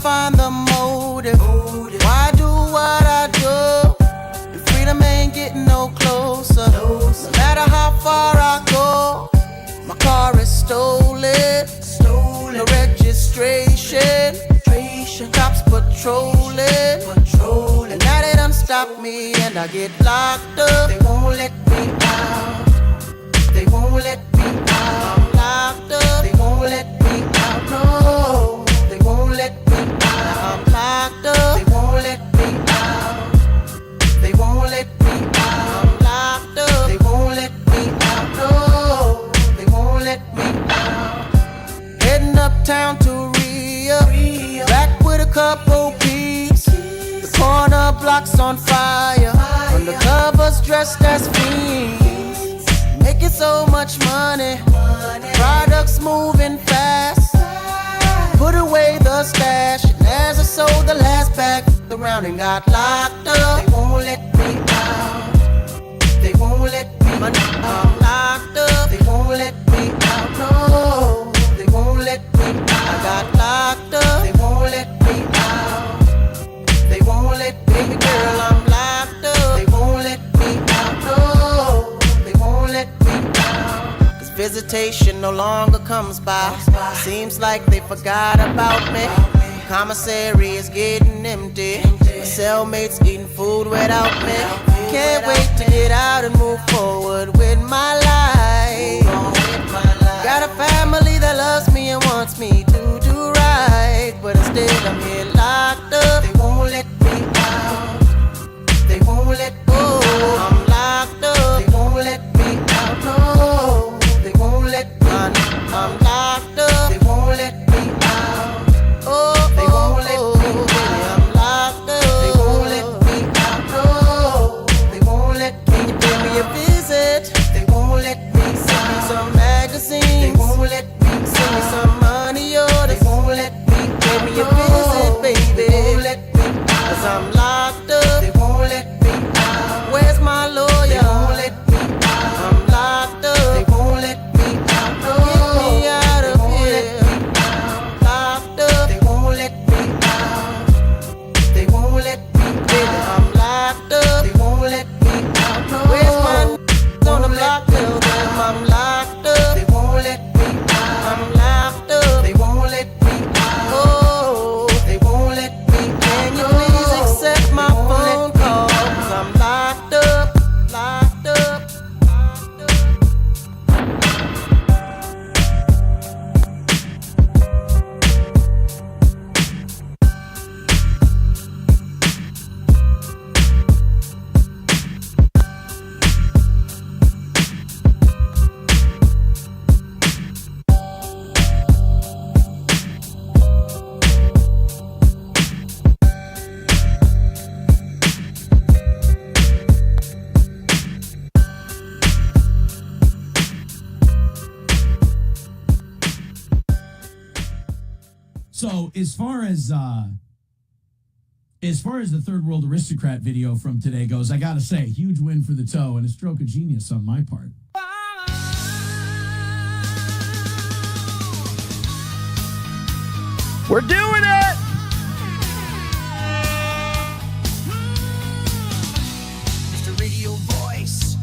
find the motive. Why do what I do? And freedom ain't getting no closer. No matter how far I go, my car is stolen. No registration. Cops patrolling. And now they done stop me and I get locked up. They won't let me out. They won't let me out. I'm locked up. They won't let me out. No, they won't let me out. I'm locked up. They won't let me out. They won't let me out. I'm locked up. They won't let me out. No, they won't let me out. Heading uptown to Rio. Back with a couple peeps. The corner block's on fire. Undercovers dressed as fiends. Making so much money. Products moving fast. Put away the stash. And as I sold the last bag around and got locked up. They won't let me out. They won't let me out. I'm locked up. They won't let me out. No, they won't let me out. I got locked up. They won't let me out. They won't let me, baby girl, I'm locked up. They won't let me out. No, they won't let me out. Cause visitation no longer comes by. Seems like they forgot about me. Commissary is getting empty. My cellmates eating food without me. Can't wait to get out and move forward with my life. Got a family that loves me and wants me to do right. But instead I'm here locked up. They won't let me out. They won't let go. I'm locked up. They won't let me out. No, they won't let me out. I'm locked up. They won't let me out. Oh, they won't let me out. I'm locked up. They won't let me out. No, they won't let me. Can you pay me a visit? They won't let me. Send me some magazines. They won't let me. Send me some money orders. They won't let me. Pay me a visit, baby. They won't let me. Cause I'm locked up. They won't let me out. Where's my lawyer? They won't let me out. I'm locked up. They won't let me out. No. Get me out of here. Locked up. They won't let me out. They won't let me out. I'm locked up. They won't let me out. No. Where's my on the block? Tell them I'm locked up. They won't let me out. I'm locked up. They won't let me out. Oh, they won't let me. Can you please accept my phone call? Cause I'm locked up. Locked up. Locked up. So as far as the Third World Aristocrat video from today goes, I gotta say, huge win for the toe and a stroke of genius on my part. We're doing it! Mr. Radio Voice,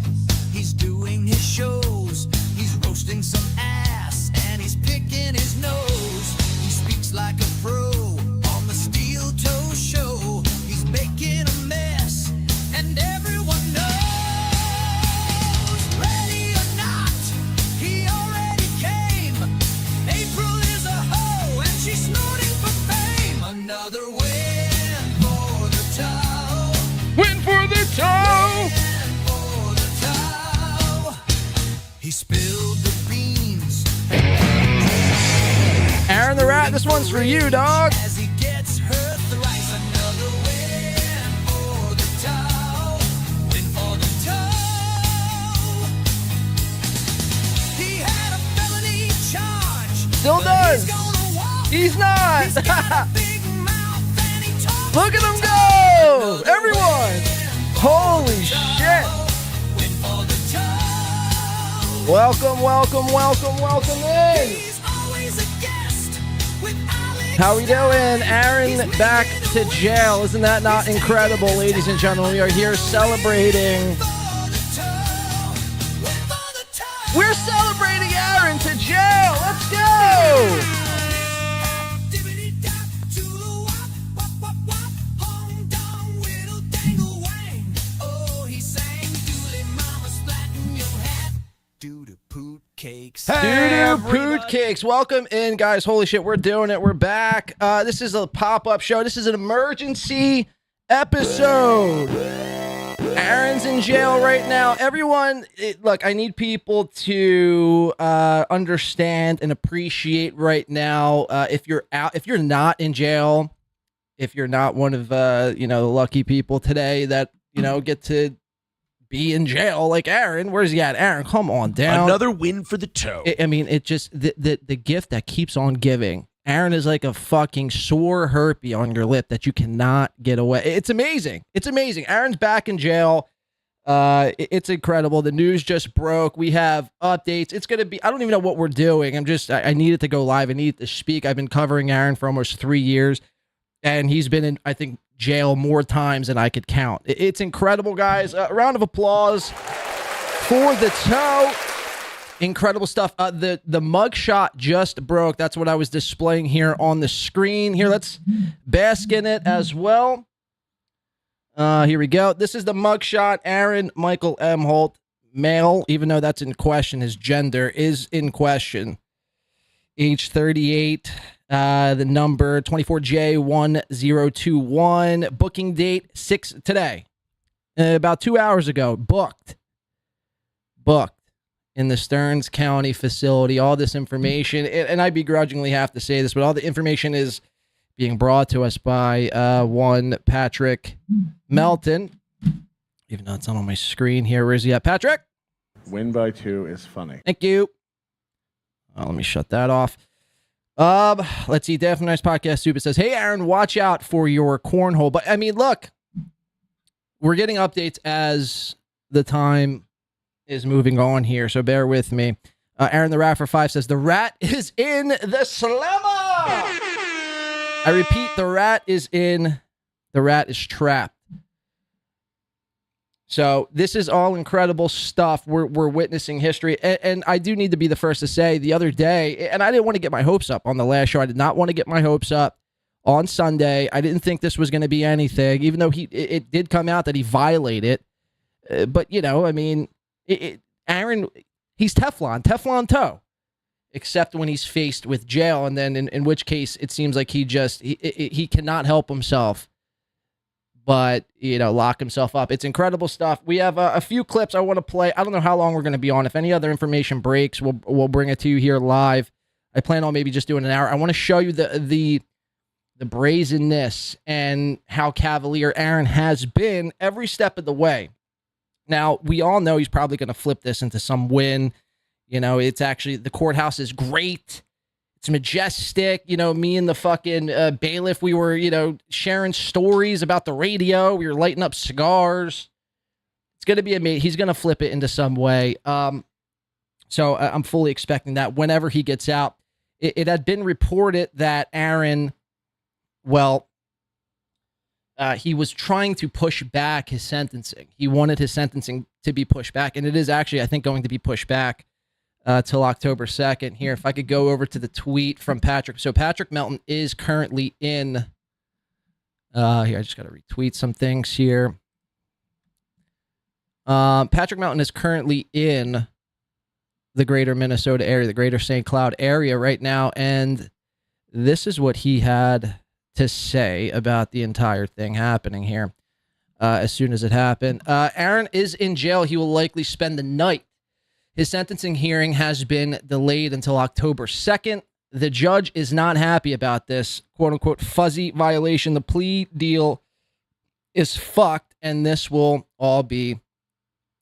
he's doing his shows. He's roasting some ass and he's picking his nose. He speaks like a pro on the Steel Toe Show. He's making a mess and everyone knows. Ready or not, he already came. April is a hoe and she's snorting for fame. Another win for the toe. Win for the toe! Win for the toe. He spilled the beans. Aaron the Rat, this one's for you, dog. As he gets her thrice. Another win for the toe. Win for the toe. He had a felony charge. Still but does. He's gonna walk. He's not. He's got a big mouth and he talks. Look at him go! Everyone! Holy shit! Win for the toe. Welcome, welcome, welcome, welcome in! He's always a guest with Alex How we doing? Aaron back to jail. Isn't that not incredible, ladies and gentlemen? We are here celebrating. We're celebrating Aaron to jail. Let's go. Cakes. Doo-doo poot cakes. Welcome in, guys. Holy shit, we're doing it. We're back. This is a pop-up show. This is an emergency episode. Aaron's in jail right now. Everyone, look, I need people to understand and appreciate right now. If you're not in jail, if you're not one of the lucky people today that get to be in jail like Aaron. Where's he at? Aaron, come on down. Another win for the toe. I mean, it just the gift that keeps on giving. Aaron is like a fucking sore herpy on your lip that you cannot get away. It's amazing. It's amazing. Aaron's back in jail. It's incredible. The news just broke. We have updates. It's gonna be. I don't even know what we're doing. I needed to go live. I needed to speak. I've been covering Aaron for almost 3 years, and he's been in, I think, jail more times than I could count. It's incredible, guys. A round of applause for the toe. Incredible stuff. The mugshot just broke. That's what I was displaying here on the screen. Here, let's bask in it as well. Here we go. This is the mugshot. Aaron Michael Imholte, male, even though that's in question. His gender is in question. Age 38. The number 24J1021. Booking date 6 today. About 2 hours ago. Booked in the Stearns County facility. All this information, and I begrudgingly have to say this, but all the information is being brought to us by one Patrick Melton. Even though it's not on my screen here. Where is he at? Patrick? Win by 2 is funny. Thank you. Let me shut that off. Let's see. Definitely Nice Podcast Super says, hey, Aaron, watch out for your cornhole. But I mean, look, we're getting updates as the time is moving on here, so bear with me. Aaron the Rat for 5 says, the rat is in the slammer. I repeat, the rat is trapped. So this is all incredible stuff. We're witnessing history. And I do need to be the first to say the other day, and I didn't want to get my hopes up on the last show. I did not want to get my hopes up on Sunday. I didn't think this was going to be anything, even though it did come out that he violated. But, I mean, Aaron, he's Teflon toe, except when he's faced with jail. And then in which case it seems like he cannot help himself but, lock himself up. It's incredible stuff. We have a few clips I want to play. I don't know how long we're going to be on. If any other information breaks, we'll bring it to you here live. I plan on maybe just doing an hour. I want to show you the brazenness and how cavalier Aaron has been every step of the way. Now, we all know he's probably going to flip this into some win. It's actually, the courthouse is great. It's majestic. Me and the fucking bailiff, we were, sharing stories about the radio. We were lighting up cigars. It's going to be amazing. He's going to flip it into some way. So I'm fully expecting that whenever he gets out. It had been reported that Aaron, he was trying to push back his sentencing. He wanted his sentencing to be pushed back. And it is actually, I think, going to be pushed back till October 2nd. Here, if I could go over to the tweet from Patrick. So Patrick Melton is currently in, here, I just got to retweet some things here. Patrick Melton is currently in the greater Minnesota area, the greater St. Cloud area right now. And this is what he had to say about the entire thing happening here as soon as it happened. Aaron is in jail. He will likely spend the night. His sentencing hearing has been delayed until October 2nd. The judge is not happy about this, quote-unquote, fuzzy violation. The plea deal is fucked, and this will all be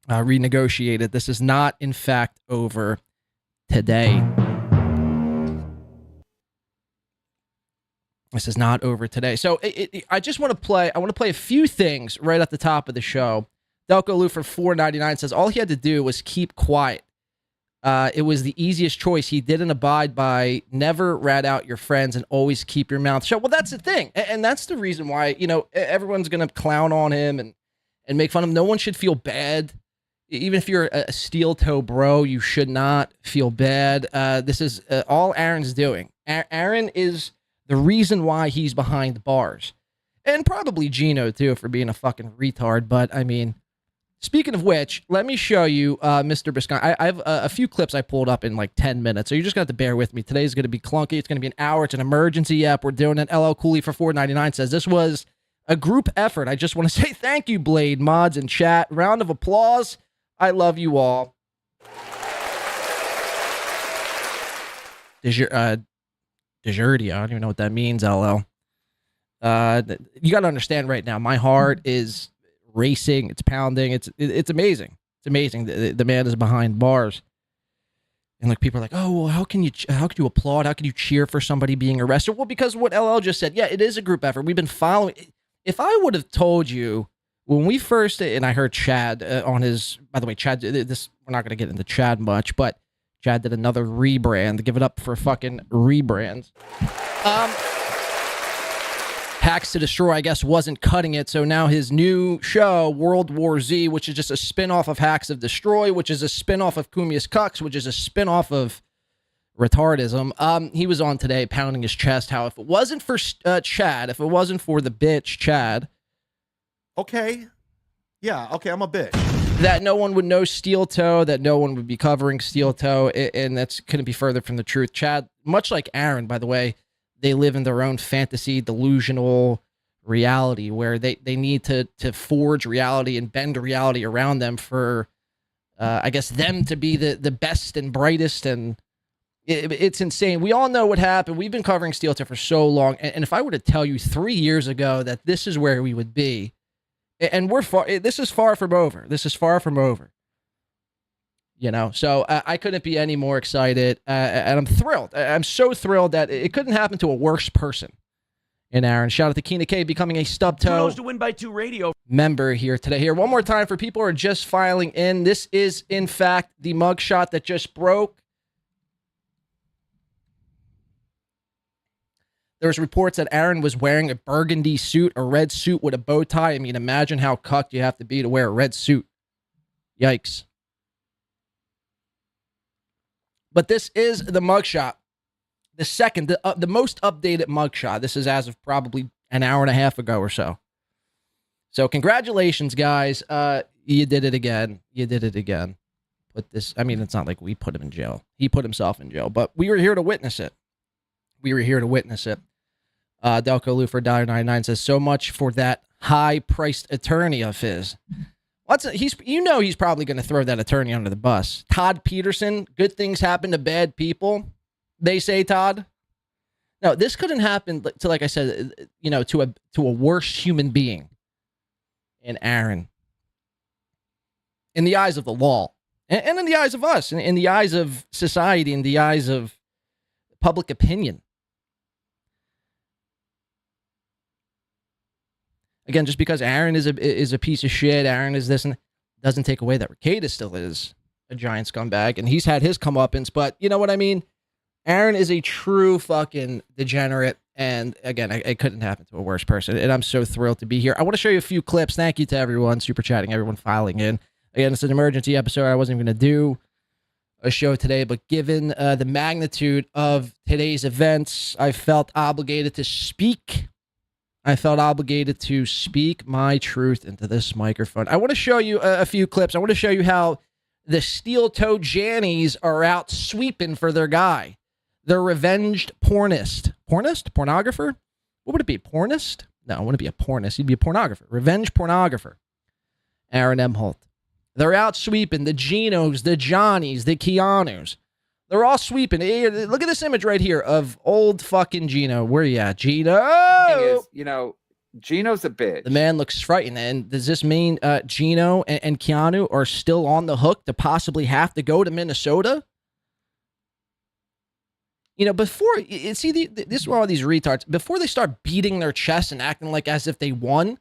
renegotiated. This is not, in fact, over today. This is not over today. So I just want to play. I want to play a few things right at the top of the show. Delco Lou for $4.99 says all he had to do was keep quiet. It was the easiest choice. He didn't abide by never rat out your friends and always keep your mouth shut. Well, that's the thing. And that's the reason why, everyone's going to clown on him and make fun of him. No one should feel bad. Even if you're a steel toe bro, you should not feel bad. This is all Aaron's doing. Aaron is the reason why he's behind bars. And probably Geno, too, for being a fucking retard. But, I mean, speaking of which, let me show you Mr. Biscayne. I have a few clips I pulled up in like 10 minutes, so you're just going to have to bear with me. Today's going to be clunky. It's going to be an hour. It's an emergency app. We're doing it. LL Cooley for $4.99 says, this was a group effort. I just want to say thank you, Blade, mods, and chat. Round of applause. I love you all. Desertia. I don't even know what that means, LL. You got to understand right now, my heart is racing. It's pounding. It's amazing. It's amazing. The man is behind bars. And like people are like, oh, well, how can you applaud? How can you cheer for somebody being arrested? Well, because what LL just said, yeah, it is a group effort. We've been following. If I would have told you when we first, and I heard Chad on his, by the way, Chad, this, we're not going to get into Chad much, but Chad did another rebrand. Give it up for fucking rebrands. Hacks to Destroy, I guess, wasn't cutting it. So now his new show, World War Z, which is just a spin-off of Hacks of Destroy, which is a spin-off of Kumius Cucks, which is a spin-off of Retardism. He was on today pounding his chest how if it wasn't for Chad, if it wasn't for the bitch Chad. Okay. Yeah, okay, I'm a bitch. That no one would know Steel Toe, that no one would be covering Steel Toe, and that's couldn't be further from the truth. Chad, much like Aaron, by the way, they live in their own fantasy, delusional reality where they need to forge reality and bend reality around them for, I guess, them to be the best and brightest. And it's insane. We all know what happened. We've been covering Steel Toe for so long. And if I were to tell you 3 years ago that this is where we would be, and this is far from over. This is far from over. So I couldn't be any more excited, and I'm thrilled. I'm so thrilled that it couldn't happen to a worse person. And Aaron, shout out to Keena K becoming a stub toe to Win by 2 radio member here today. Here, one more time for people who are just filing in. This is, in fact, the mugshot that just broke. There's reports that Aaron was wearing a burgundy suit, a red suit with a bow tie. I mean, imagine how cucked you have to be to wear a red suit. Yikes. But this is the mugshot. The second, the most updated mugshot. This is as of probably an hour and a half ago or so. So congratulations, guys. You did it again. You did it again. It's not like we put him in jail. He put himself in jail, but we were here to witness it. Delco Lou for $1.99 says, so much for that high-priced attorney of his. He's probably going to throw that attorney under the bus. Todd Peterson, good things happen to bad people. They say, Todd. No, this couldn't happen to, like I said, to a worse human being. And Aaron. In the eyes of the law. And in the eyes of us. In the eyes of society. In the eyes of public opinion. Again, just because Aaron is a piece of shit, Aaron is this, and doesn't take away that Rekieta still is a giant scumbag, and he's had his comeuppance, but you know what I mean? Aaron is a true fucking degenerate, and again, it couldn't happen to a worse person, and I'm so thrilled to be here. I want to show you a few clips. Thank you to everyone super chatting, everyone filing in. Again, it's an emergency episode. I wasn't even going to do a show today, but given the magnitude of today's events, I felt obligated to speak. I felt obligated to speak my truth into this microphone. I want to show you a few clips. I want to show you how the steel-toed Jannies are out sweeping for their guy. The revenged pornist. Pornist? Pornographer? What would it be? Pornist? No, it wouldn't be a pornist. He'd be a pornographer. Revenge pornographer. Aaron Imholte. They're out sweeping the Genos, the Johnnies, the Keanus. They're all sweeping. Hey, look at this image right here of old fucking Geno. Where you at, Geno? Geno's a bitch. The man looks frightened. And does this mean Geno and Keanu are still on the hook to possibly have to go to Minnesota? Before, this is where all these retards, before they start beating their chests and acting like as if they won,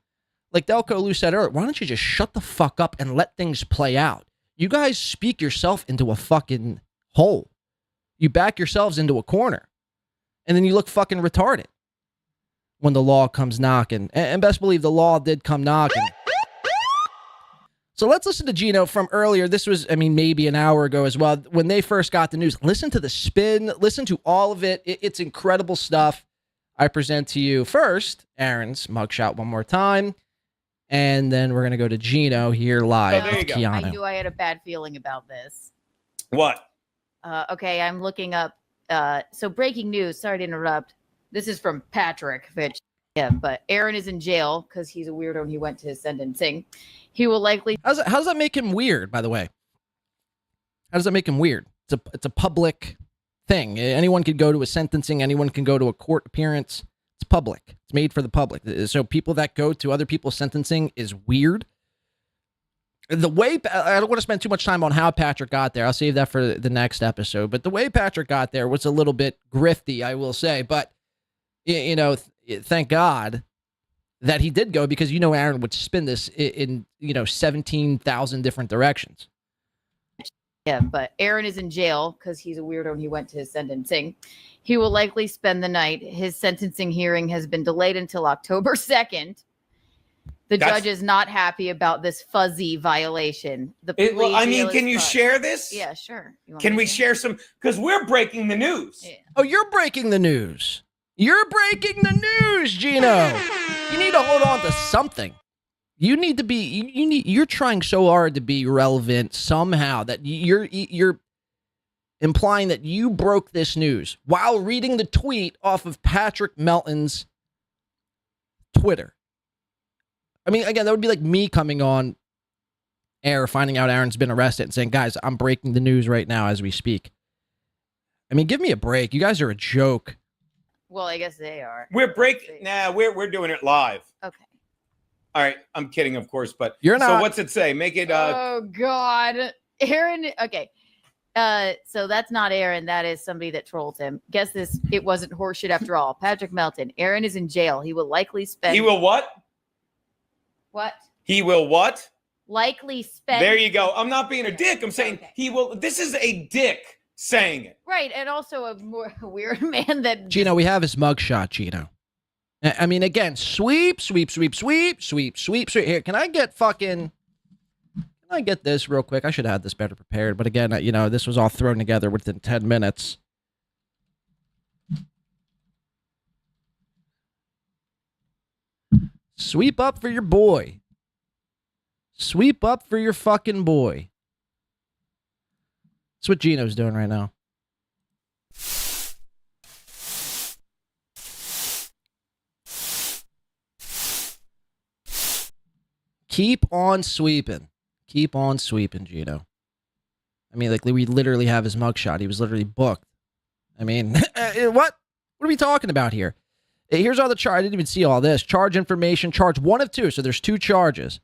like Delco Lou said earlier, why don't you just shut the fuck up and let things play out? You guys speak yourself into a fucking hole. You back yourselves into a corner. And then you look fucking retarded when the law comes knocking. And best believe the law did come knocking. So let's listen to Geno from earlier. This was, maybe an hour ago as well. When they first got the news, listen to the spin, listen to all of it. It's incredible stuff. I present to you first Aaron's mugshot one more time. And then we're going to go to Geno here live with Keanu. I knew I had a bad feeling about this. What? Okay, I'm looking up. So breaking news. Sorry to interrupt. This is from Patrick, which, yeah, but Aaron is in jail because he's a weirdo and he went to his sentencing. He will likely. How does that make him weird, by the way? How does that make him weird? It's a public thing. Anyone could go to a sentencing. Anyone can go to a court appearance. It's public. It's made for the public. So people that go to other people's sentencing is weird. The way, I don't want to spend too much time on how Patrick got there. I'll save that for the next episode. But the way Patrick got there was a little bit grifty, I will say. But, thank God that he did go, because Aaron would spin this in 17,000 different directions. Yeah, but Aaron is in jail because he's a weirdo and he went to his sentencing. He will likely spend the night. His sentencing hearing has been delayed until October 2nd. The judge is not happy about this fuzzy violation. Can you share this? Yeah, sure. Can we share some? Because we're breaking the news. Yeah. Oh, you're breaking the news. You're breaking the news, Geno. You need to hold on to something. You need to be. You're trying so hard to be relevant somehow that you're implying that you broke this news while reading the tweet off of Patrick Melton's Twitter. Again, that would be like me coming on air, finding out Aaron's been arrested and saying, guys, I'm breaking the news right now as we speak. Give me a break. You guys are a joke. Well, I guess they are. We're breaking. We're doing it live. Okay. All right. I'm kidding, of course, but you're not. So what's it say? Make it. Oh, God. Aaron. Okay. So that's not Aaron. That is somebody that trolled him. Guess this. It wasn't horseshit after all. Patrick Melton. Aaron is in jail. He will likely spend. He will what? What? He will what? Likely spend. There you go. I'm not being a dick. I'm saying he will. This is a dick saying it. Right. And also a more weird man that. Geno, we have his mugshot, Geno. Again, sweep. Here, can I get this real quick? I should have had this better prepared. But again, this was all thrown together within 10 minutes. Sweep up for your boy. Sweep up for your fucking boy. That's what Geno's doing right now. Keep on sweeping. Keep on sweeping, Geno. We literally have his mugshot. He was literally booked. What are we talking about here? Here's all the charge. I didn't even see all this. Charge information. Charge one of two. So there's two charges.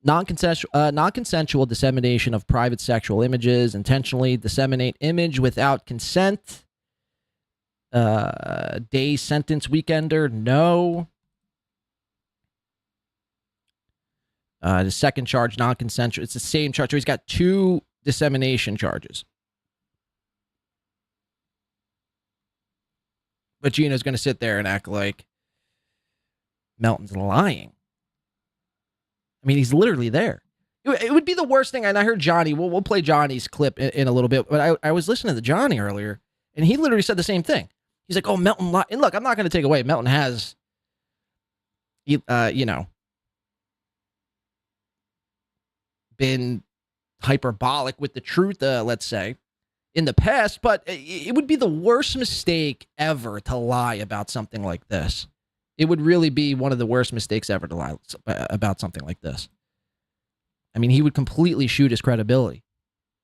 Non-consensual dissemination of private sexual images. Intentionally disseminate image without consent. Day sentence weekender. No. The second charge, non-consensual. It's the same charge. So he's got two dissemination charges. But Geno's going to sit there and act like Melton's lying. He's literally there. It would be the worst thing. And I heard Johnny. We'll play Johnny's clip in a little bit. But I was listening to Johnny earlier, and he literally said the same thing. He's like, "Oh, Melton lied." And look, I'm not going to take away. Melton has, been hyperbolic with the truth. Let's say. In the past, but it would be the worst mistake ever to lie about something like this. It would really be one of the worst mistakes ever to lie about something like this. He would completely shoot his credibility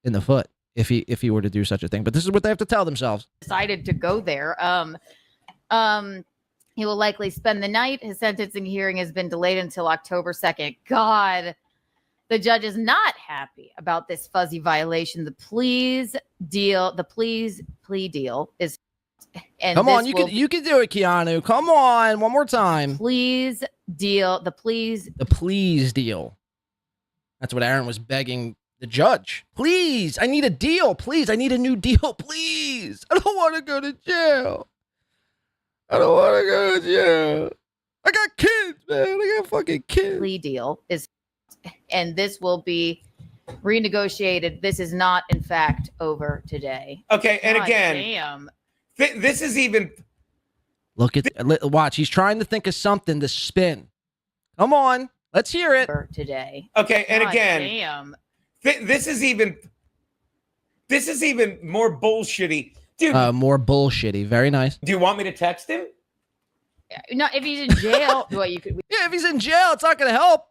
in the foot if he were to do such a thing. But this is what they have to tell themselves. Decided to go there. He will likely spend the night. His sentencing hearing has been delayed until October 2nd. God. The judge is not happy about this fuzzy violation. The plea deal is. And come on, you can do it, Keanu. Come on, one more time. The please deal. That's what Aaron was begging the judge. Please, I need a deal. Please, I need a new deal. Please. I don't want to go to jail. I don't want to go to jail. I got kids, man. I got fucking kids. Plea deal is, and this will be renegotiated. This is not, in fact, over today. Okay, and God again, damn. this is even. Look at, watch. He's trying to think of something to spin. Come on, let's hear it. For today. Okay, and God again, damn. this is even more bullshitty, dude. More bullshitty. Very nice. Do you want me to text him? No, if he's in jail, well, you could. Yeah, if he's in jail, it's not going to help.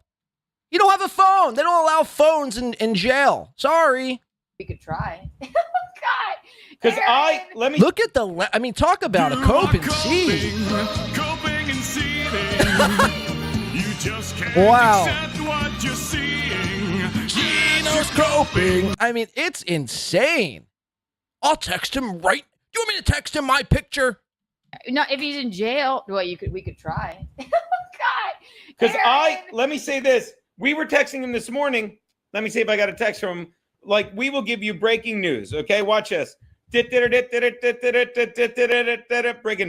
You don't have a phone. They don't allow phones in jail. Sorry. We could try. God. Because Aaron. Look at I mean, talk about a cope and seed. Coping and seething. You just can't Wow. accept what you're seeing. Geno's coping. I mean, it's insane. I'll text him right. You want me to text him my picture? No, if he's in jail, well, we could try. God. Because Aaron. let me say this. We were texting him this morning. Let me see if I got a text from him. Like, we will give you breaking news. Okay, watch this. Breaking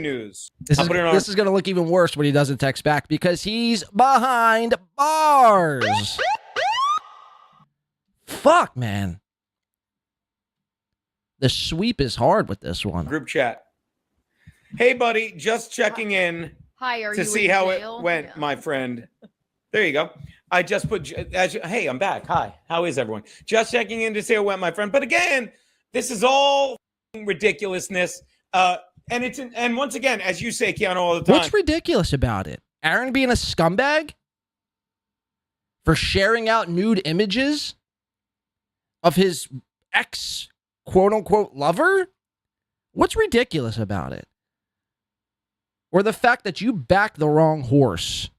news. This is going to look even worse when he doesn't text back because he's behind bars. Fuck, man. The sweep is hard with this one. Group chat. Hey, buddy, just checking in Hi, are to you see in how jail? it went, Yeah. my friend. There you go. I just put, hey, I'm back. Hi, how is everyone? Just checking in to see how it went, my friend. But again, this is all ridiculousness. And once again, as you say, Keanu, all the time. What's ridiculous about it? Aaron being a scumbag? For sharing out nude images of his ex, quote-unquote, lover? What's ridiculous about it? Or the fact that you backed the wrong horse,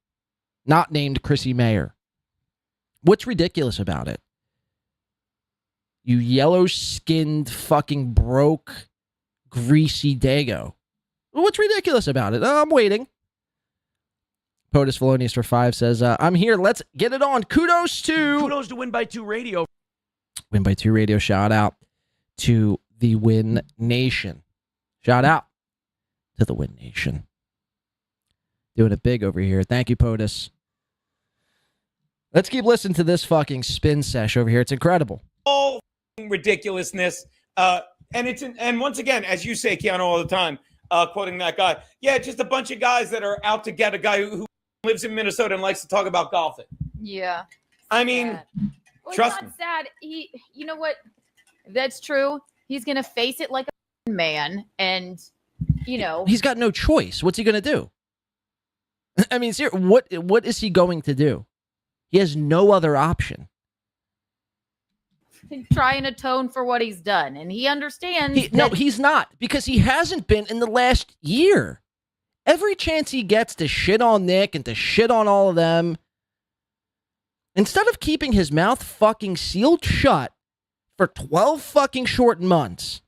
not named Chrissy Mayer. What's ridiculous about it? You yellow-skinned, fucking broke, greasy dago. What's ridiculous about it? I'm waiting. POTUS Felonious for 5 says, I'm here. Let's get it on. Kudos to Win by 2 Radio. Win by 2 Radio. Shout out to the Win Nation. Shout out to the Win Nation. Doing it big over here. Thank you, POTUS. Let's keep listening to this fucking spin sesh over here. It's incredible. All ridiculousness. And once again, as you say, Keanu, all the time, quoting that guy. Yeah, just a bunch of guys that are out to get a guy who lives in Minnesota and likes to talk about golfing. Yeah. I mean, Well, trust it's me. not sad. You know what? If that's true, he's gonna face it like a man, and He's got no choice. What's he going to do? I mean, what is he going to do? He has no other option. try and atone for what he's done, and he understands. No, he's not, because he hasn't been in the last year. Every chance he gets to shit on Nick and to shit on all of them, instead of keeping his mouth fucking sealed shut for 12 fucking short months,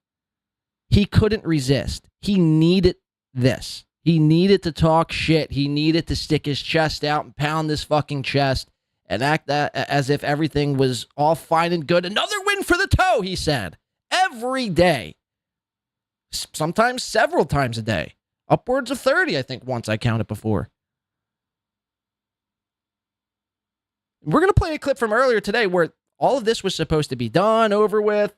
he couldn't resist. He needed this. He needed to talk shit. He needed to stick his chest out and pound this fucking chest and act as if everything was all fine and good. Another win for the toe, he said. Every day. Sometimes several times a day. Upwards of 30, I think, once I counted before. We're going to play a clip from earlier today where all of this was supposed to be done, over with,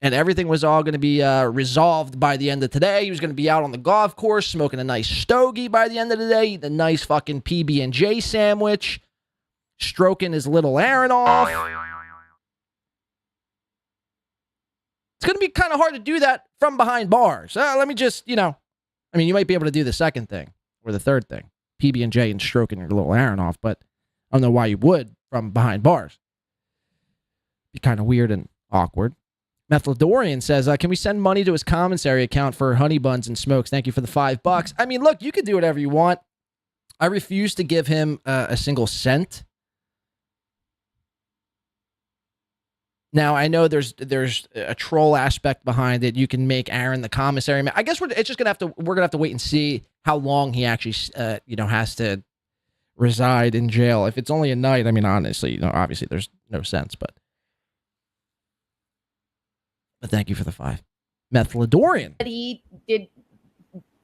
and everything was all going to be resolved by the end of today. He was going to be out on the golf course smoking a nice stogie by the end of the day, eating a nice fucking PB&J sandwich, stroking his little Aaron off. It's going to be kind of hard to do that from behind bars. Let me just, I mean, you might be able to do the second thing or the third thing, PB&J and stroking your little Aaron off, but I don't know why you would from behind bars. Be kind of weird and awkward. Methodorian says, can we send money to his commissary account for honey buns and smokes? Thank you for the $5. I mean, look, you can do whatever you want. I refuse to give him a single cent. Now, I know there's a troll aspect behind it. You can make Aaron the commissary man. I guess we're gonna have to wait and see how long he actually has to reside in jail. If it's only a night, I mean, honestly, obviously there's no sense, but thank you for the 5. Methyladorian. He did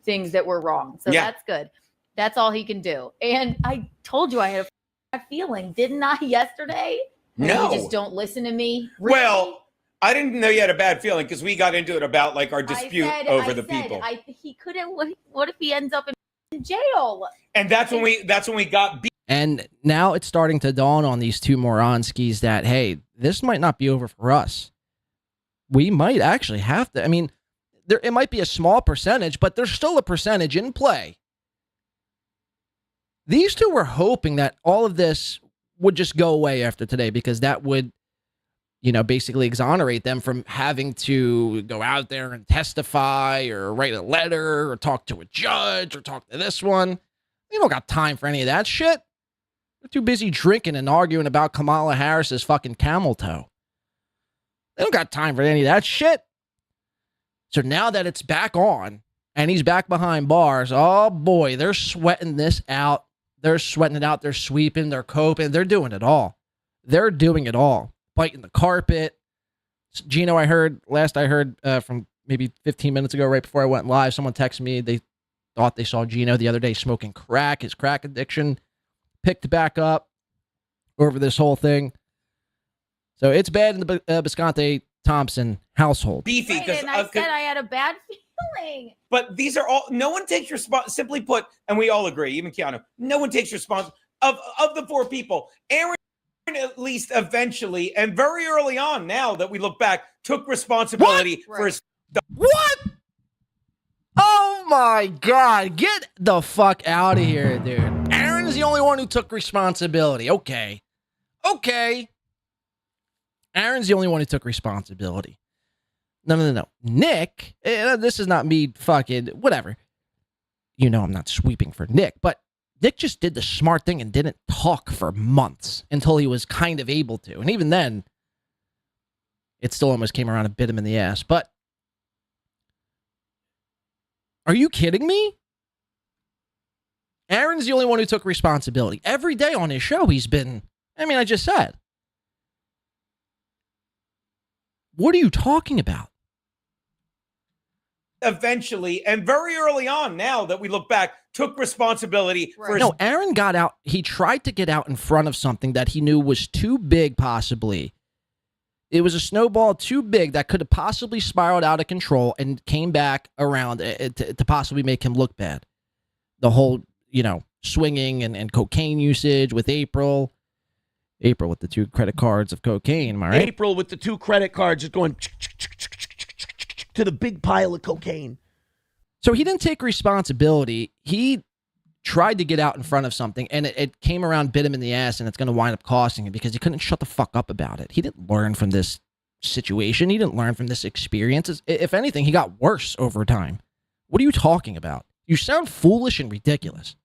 things that were wrong. So Yeah. that's good. That's all he can do. And I told you I had a feeling, didn't I, yesterday? No. You just don't listen to me. Really? Well, I didn't know you had a bad feeling because we got into it about like our dispute over the people. He couldn't. What if he ends up in jail? And that's when we got beat. And now it's starting to dawn on these two moronskis that, hey, this might not be over for us. We might actually have to. I mean, it might be a small percentage, but there's still a percentage in play. These two were hoping that all of this would just go away after today because that would, basically exonerate them from having to go out there and testify or write a letter or talk to a judge or talk to this one. They don't got time for any of that shit. They're too busy drinking and arguing about Kamala Harris's fucking camel toe. They don't got time for any of that shit. So now that it's back on and he's back behind bars, oh boy, they're sweating this out. They're sweating it out. They're sweeping. They're coping. They're doing it all. They're doing it all. Biting the carpet. Geno, I heard from maybe 15 minutes ago, right before I went live, someone texted me. They thought they saw Geno the other day smoking crack. His crack addiction picked back up over this whole thing. So it's bad in the Bisconte Thompson household. Beefy because and I said I had a bad feeling. But these are all. No one takes response. Simply put, and we all agree, even Keanu. No one takes response of the 4 people. Aaron, at least eventually, and very early on, now that we look back, took responsibility for his. What? Oh my God. Get the fuck out of here, dude. Aaron's the only one who took responsibility. Okay. Aaron's the only one who took responsibility. No. Nick, this is not me fucking, whatever. I'm not sweeping for Nick, but Nick just did the smart thing and didn't talk for months until he was kind of able to. And even then, it still almost came around and bit him in the ass. But are you kidding me? Aaron's the only one who took responsibility. Every day on his show, he's been, I just said. What are you talking about? Eventually, and very early on, now that we look back, took responsibility for his. No, Aaron got out. He tried to get out in front of something that he knew was too big, possibly. It was a snowball too big that could have possibly spiraled out of control and came back around to possibly make him look bad. The whole, swinging and cocaine usage with April with the 2 credit cards of cocaine, am I right? April with the 2 credit cards just going to the big pile of cocaine. So he didn't take responsibility. He tried to get out in front of something, and it came around, bit him in the ass, and it's going to wind up costing him because he couldn't shut the fuck up about it. He didn't learn from this situation. He didn't learn from this experience. If anything, he got worse over time. What are you talking about? You sound foolish and ridiculous.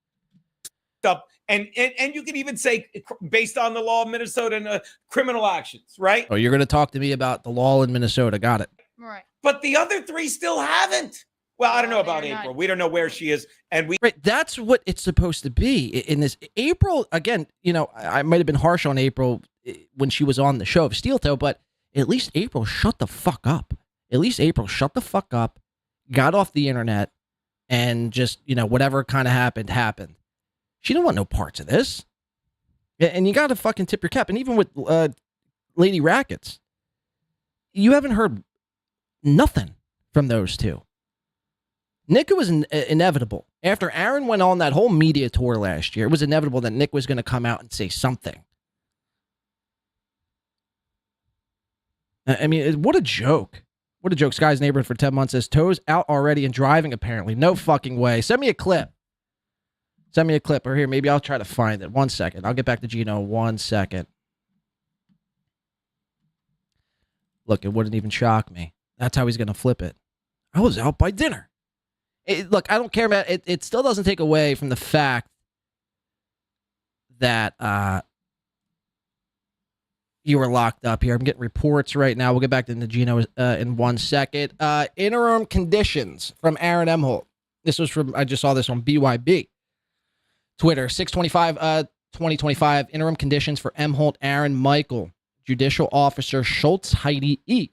Stuff. And you can even say, based on the law of Minnesota and criminal actions, right? Oh, you're going to talk to me about the law in Minnesota. Got it. Right. But the other 3 still haven't. Well, I don't know about April. We don't know where she is. And right, that's what it's supposed to be. In this April, again, I might have been harsh on April when she was on the show of Steel Toe, but at least April shut the fuck up. At least April shut the fuck up, got off the internet, and just, whatever kind of happened. She didn't want no parts of this. And you got to fucking tip your cap. And even with Lady Rackets, you haven't heard nothing from those two. Nick, it was inevitable. After Aaron went on that whole media tour last year, it was inevitable that Nick was going to come out and say something. I mean, what a joke. What a joke. Sky's neighborhood for 10 months says, Toes out already and driving, apparently. No fucking way. Send me a clip. Or here, maybe I'll try to find it. 1 second. I'll get back to Geno 1 second. Look, it wouldn't even shock me. That's how he's going to flip it. I was out by dinner. Look, I don't care about it. It still doesn't take away from the fact that you were locked up here. I'm getting reports right now. We'll get back to the Geno in 1 second. Interim conditions from Aaron Imholte. This was from, I just saw this on BYB. Twitter, 6/25/2025, interim conditions for Imholte, Aaron, Michael, Judicial Officer Schultz, Heidi E.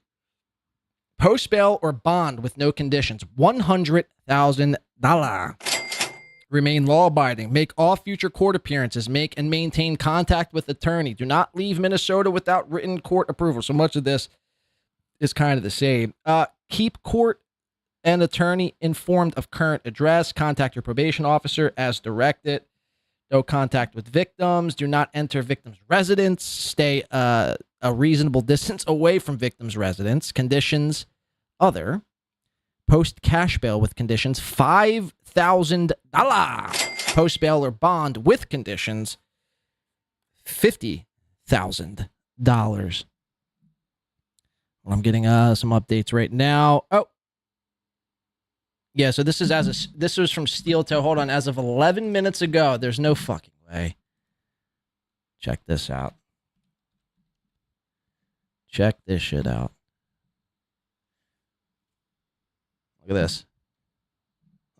Post bail or bond with no conditions, $100,000. Remain law-abiding. Make all future court appearances. Make and maintain contact with attorney. Do not leave Minnesota without written court approval. So much of this is kind of the same. Keep court and attorney informed of current address. Contact your probation officer as directed. No contact with victims. Do not enter victims' residence. Stay a reasonable distance away from victims' residence. Conditions, other. Post cash bail with conditions, $5,000. Post bail or bond with conditions, $50,000. Well, I'm getting some updates right now. Oh, yeah. So this is this was from Steel Toe. Hold on, as of 11 minutes ago. There's no fucking way. Check this out. Check this shit out. Look at this.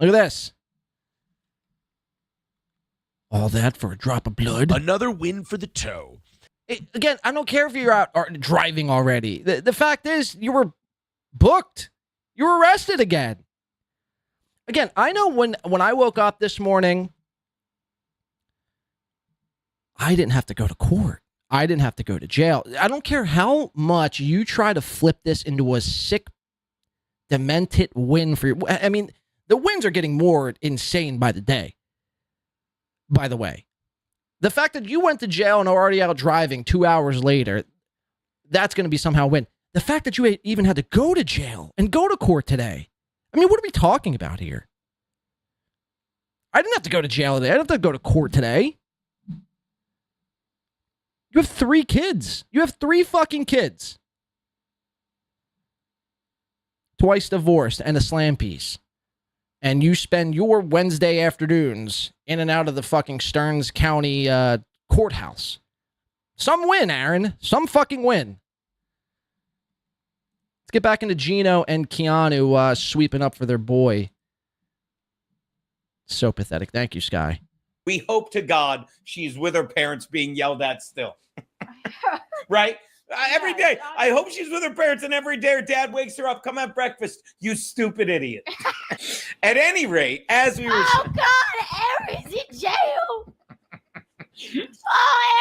Look at this. All that for a drop of blood. Another win for the toe. Again, I don't care if you're out driving already. The fact is, you were booked. You were arrested again. Again, I know when I woke up this morning, I didn't have to go to court. I didn't have to go to jail. I don't care how much you try to flip this into a sick, demented win for you. I mean, the wins are getting more insane by the day. By the way, the fact that you went to jail and are already out driving 2 hours later, that's going to be somehow a win. The fact that you even had to go to jail and go to court today. I mean, what are we talking about here? I didn't have to go to jail today. I didn't have to go to court today. You have 3 kids. You have 3 fucking kids. Twice divorced and a slam piece. And you spend your Wednesday afternoons in and out of the fucking Stearns County courthouse. Some win, Aaron. Some fucking win. Let's get back into Geno and Keanu sweeping up for their boy. So pathetic. Thank you, Sky. We hope to God she's with her parents being yelled at still. Right? Every day. I hope she's with her parents, and every day her dad wakes her up. Come have breakfast, you stupid idiot. At any rate, as we were... Oh, God, Aaron's in jail. Oh,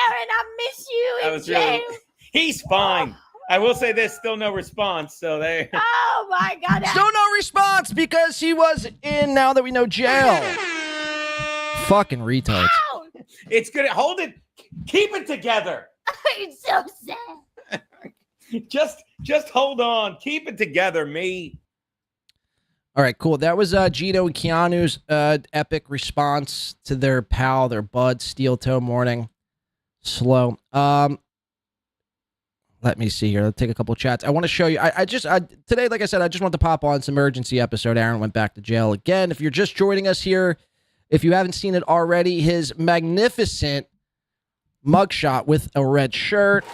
Aaron, I miss you in jail. Really... He's fine. I will say this, still no response, so there. Oh, my God. Still no response because he was in, now that we know, jail. Fucking retards. Ow! It's good. Hold it. Keep it together. It's so sad. Just hold on. Keep it together, me. All right, cool. That was Geno and Keanu's epic response to their pal, their bud, Steel Toe Morning. Slow. Let me see here. Let's take a couple of chats. I want to show you. Today, like I said, I just want to pop on some emergency episode. Aaron went back to jail again. If you're just joining us here, if you haven't seen it already, his magnificent mugshot with a red shirt.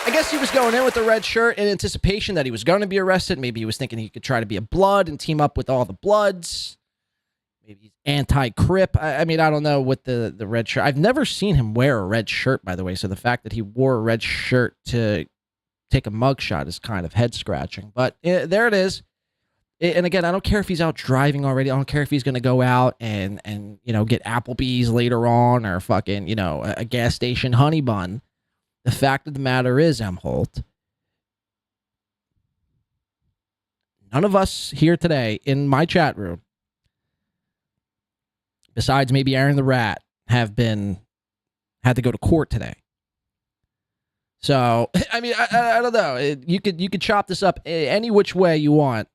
I guess he was going in with the red shirt in anticipation that he was going to be arrested. Maybe he was thinking he could try to be a blood and team up with all the bloods. Maybe he's anti-Crip. I mean, I don't know what the red shirt. I've never seen him wear a red shirt, by the way. So the fact that he wore a red shirt to take a mugshot is kind of head-scratching. But there it is. And again, I don't care if he's out driving already. I don't care if he's going to go out and get Applebee's later on or fucking, a gas station honey bun. The fact of the matter is, Imholte, none of us here today in my chat room, besides maybe Aaron the Rat, had to go to court today. So, I mean, I don't know. You could chop this up any which way you want.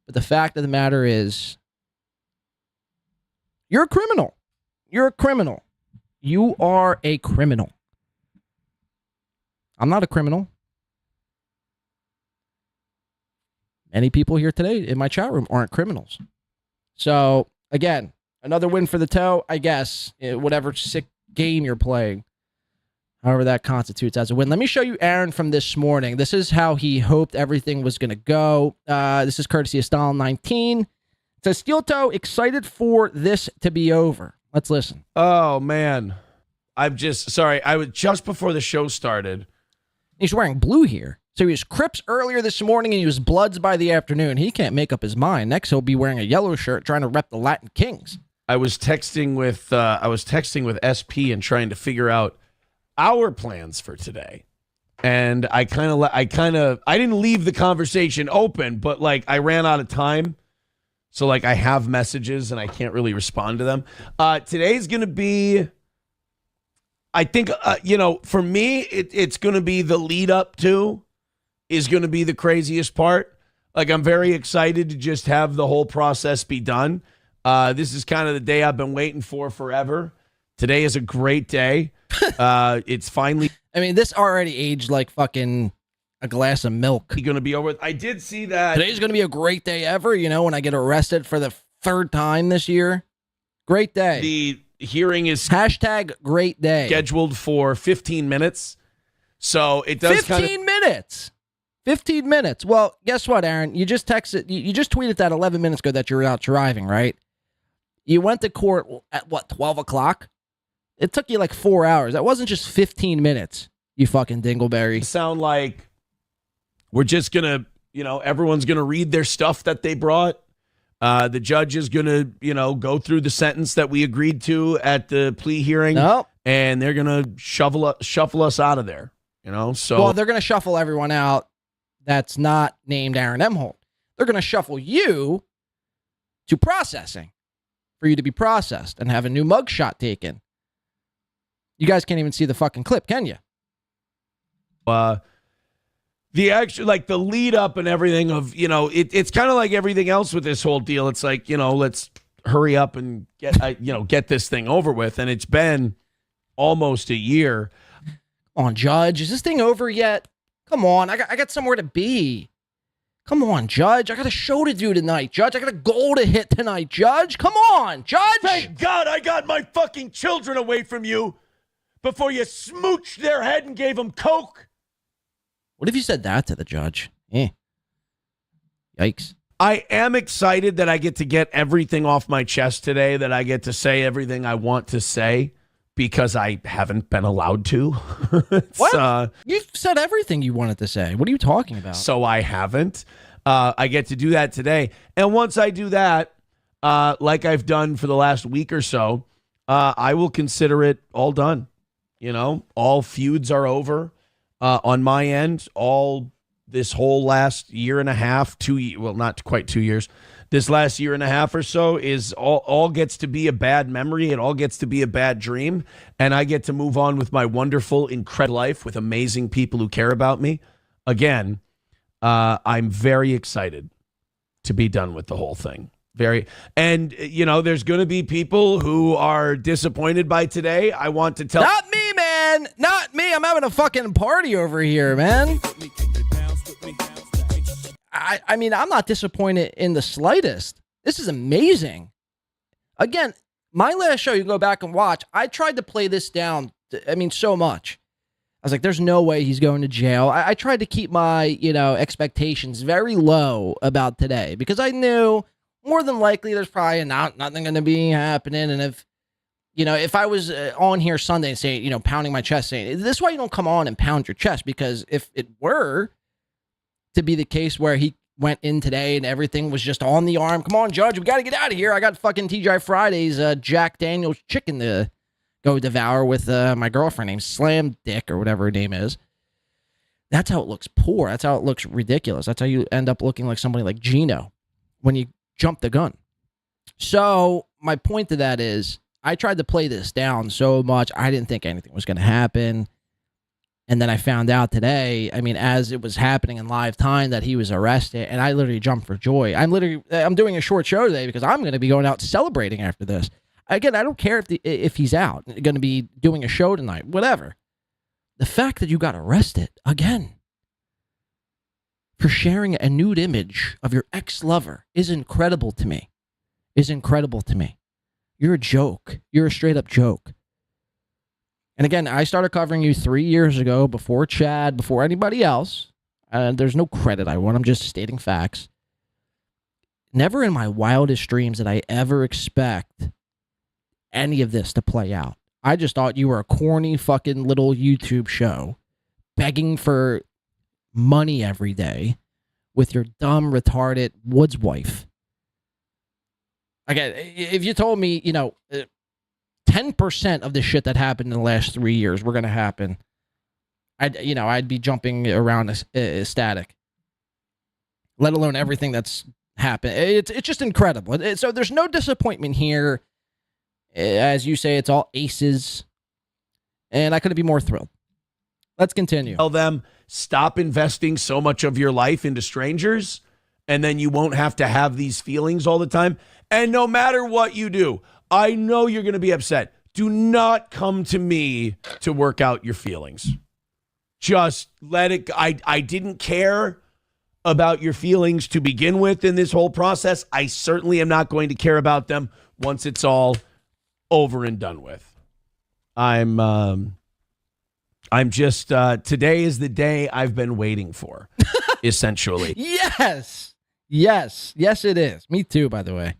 But the fact of the matter is, you're a criminal. You're a criminal. You are a criminal. I'm not a criminal. Many people here today in my chat room aren't criminals. So, again, another win for the toe, I guess, whatever sick game you're playing. However that constitutes as a win. Let me show you Aaron from this morning. This is how he hoped everything was going to go. This is courtesy of Stalin 19. says Steel Toe excited for this to be over. Let's listen. Oh man, I'm just sorry. I was just before the show started. He's wearing blue here. So he was Crips earlier this morning and he was Bloods by the afternoon. He can't make up his mind. Next, he'll be wearing a yellow shirt trying to rep the Latin Kings. I was texting with SP and trying to figure out our plans for today. And I didn't leave the conversation open, but like I ran out of time. So like I have messages and I can't really respond to them. Today's going to be, I think, for me, it's going to be the lead up to is going to be the craziest part. Like I'm very excited to just have the whole process be done. This is kind of the day I've been waiting for forever. Today is a great day. It's finally. I mean, this already aged like fucking a glass of milk. Going to be over. I did see that. Today's going to be a great day ever, when I get arrested for the third time this year. Great day. The hearing is #great day. Scheduled for 15 minutes. So it does 15 minutes. 15 minutes. Well, guess what, Aaron? You just texted, you just tweeted that 11 minutes ago that you were out driving, right? You went to court at 12 o'clock? It took you like 4 hours. That wasn't just 15 minutes, you fucking dingleberry. Sound like we're just going to, everyone's going to read their stuff that they brought. The judge is going to, go through the sentence that we agreed to at the plea hearing. Nope. And they're going to shuffle us out of there, So Well, they're going to shuffle everyone out that's not named Aaron Imholte. They're going to shuffle you to processing for you to be processed and have a new mugshot taken. You guys can't even see the fucking clip, can you? The actual, like the lead up and everything of, it's kind of like everything else with this whole deal. It's like, let's hurry up and get this thing over with. And it's been almost a year. Come on, Judge. Is this thing over yet? Come on. I got somewhere to be. Come on, Judge. I got a show to do tonight, Judge. I got a goal to hit tonight, Judge. Come on, Judge. Thank God I got my fucking children away from you before you smooched their head and gave them coke. What if you said that to the judge? Yikes. I am excited that I get to get everything off my chest today, that I get to say everything I want to say because I haven't been allowed to. What? You've said everything you wanted to say. What are you talking about? So I haven't. I get to do that today. And once I do that, like I've done for the last week or so, I will consider it all done. All feuds are over. On my end, all this whole last year and a half, well, not quite 2 years, this last year and a half or so is all gets to be a bad memory. It all gets to be a bad dream. And I get to move on with my wonderful, incredible life with amazing people who care about me. Again, I'm very excited to be done with the whole thing. And there's going to be people who are disappointed by today. I want to tell. Not me, man. Not me. I'm having a fucking party over here, man. I mean, I'm not disappointed in the slightest. This is amazing. Again, my last show, you can go back and watch. I tried to play this down. So much. I was like, there's no way he's going to jail. I tried to keep my, expectations very low about today because I knew more than likely there's probably nothing going to be happening. And if I was on here Sunday and saying, pounding my chest, saying, this is why you don't come on and pound your chest, because if it were to be the case where he went in today and everything was just on the arm, come on, Judge, we got to get out of here. I got fucking TGI Fridays, Jack Daniels chicken to go devour with my girlfriend named Slam Dick or whatever her name is. That's how it looks poor. That's how it looks ridiculous. That's how you end up looking like somebody like Geno when you jump the gun. So my point to that is I tried to play this down so much. I didn't think anything was going to happen. And then I found out today, as it was happening in live time, that he was arrested, and I literally jumped for joy. I'm doing a short show today because I'm going to be going out celebrating after this. Again, I don't care if he's out, going to be doing a show tonight, whatever. The fact that you got arrested again for sharing a nude image of your ex-lover is incredible to me. You're a joke. You're a straight up joke. And again, I started covering you 3 years ago, before Chad, before anybody else. There's no credit I want. I'm just stating facts. never in my wildest dreams did I ever expect any of this to play out. I just thought you were a corny fucking little YouTube show begging for money every day with your dumb, retarded woods wife. Again, if you told me, 10% of the shit that happened in the last 3 years were going to happen, I'd be jumping around ecstatic. Let alone everything that's happened. It's just incredible. So there's no disappointment here. As you say, it's all aces. And I couldn't be more thrilled. Let's continue. Tell them, stop investing so much of your life into strangers, and then you won't have to have these feelings all the time. And no matter what you do, I know you're going to be upset. Do not come to me to work out your feelings. Just let it. I didn't care about your feelings to begin with in this whole process. I certainly am not going to care about them once it's all over and done with. I'm just today is the day I've been waiting for, essentially. Yes, it is. Me too, by the way.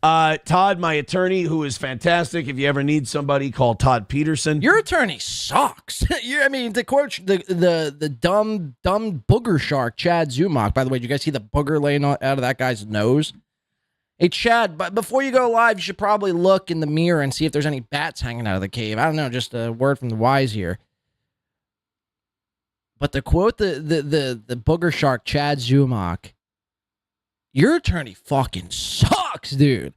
Todd, my attorney, who is fantastic. If you ever need somebody, call Todd Peterson. Your attorney sucks. To quote the dumb booger shark, Chad Zumach. By the way, did you guys see the booger laying out of that guy's nose? Hey, Chad, but before you go live, you should probably look in the mirror and see if there's any bats hanging out of the cave. I don't know, just a word from the wise here. But to quote the booger shark, Chad Zumach, your attorney fucking sucks, dude.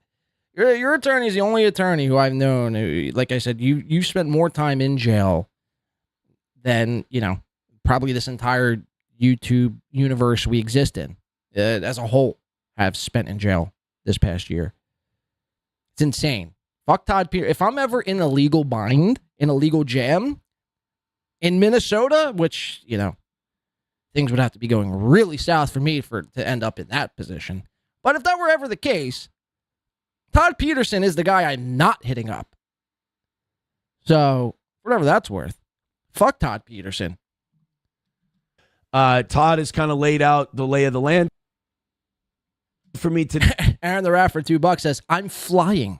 Your attorney is the only attorney who I've known who, like I said, you spent more time in jail than, probably this entire YouTube universe we exist in as a whole have spent in jail this past year. It's insane. Fuck Todd Peterson. If I'm ever in a legal bind, in a legal jam in Minnesota, which, things would have to be going really south for me to end up in that position. But if that were ever the case, Todd Peterson is the guy I'm not hitting up. So, whatever that's worth. Fuck Todd Peterson. Todd has kind of laid out the lay of the land for me today. Aaron the Rat for $2 says, I'm flying.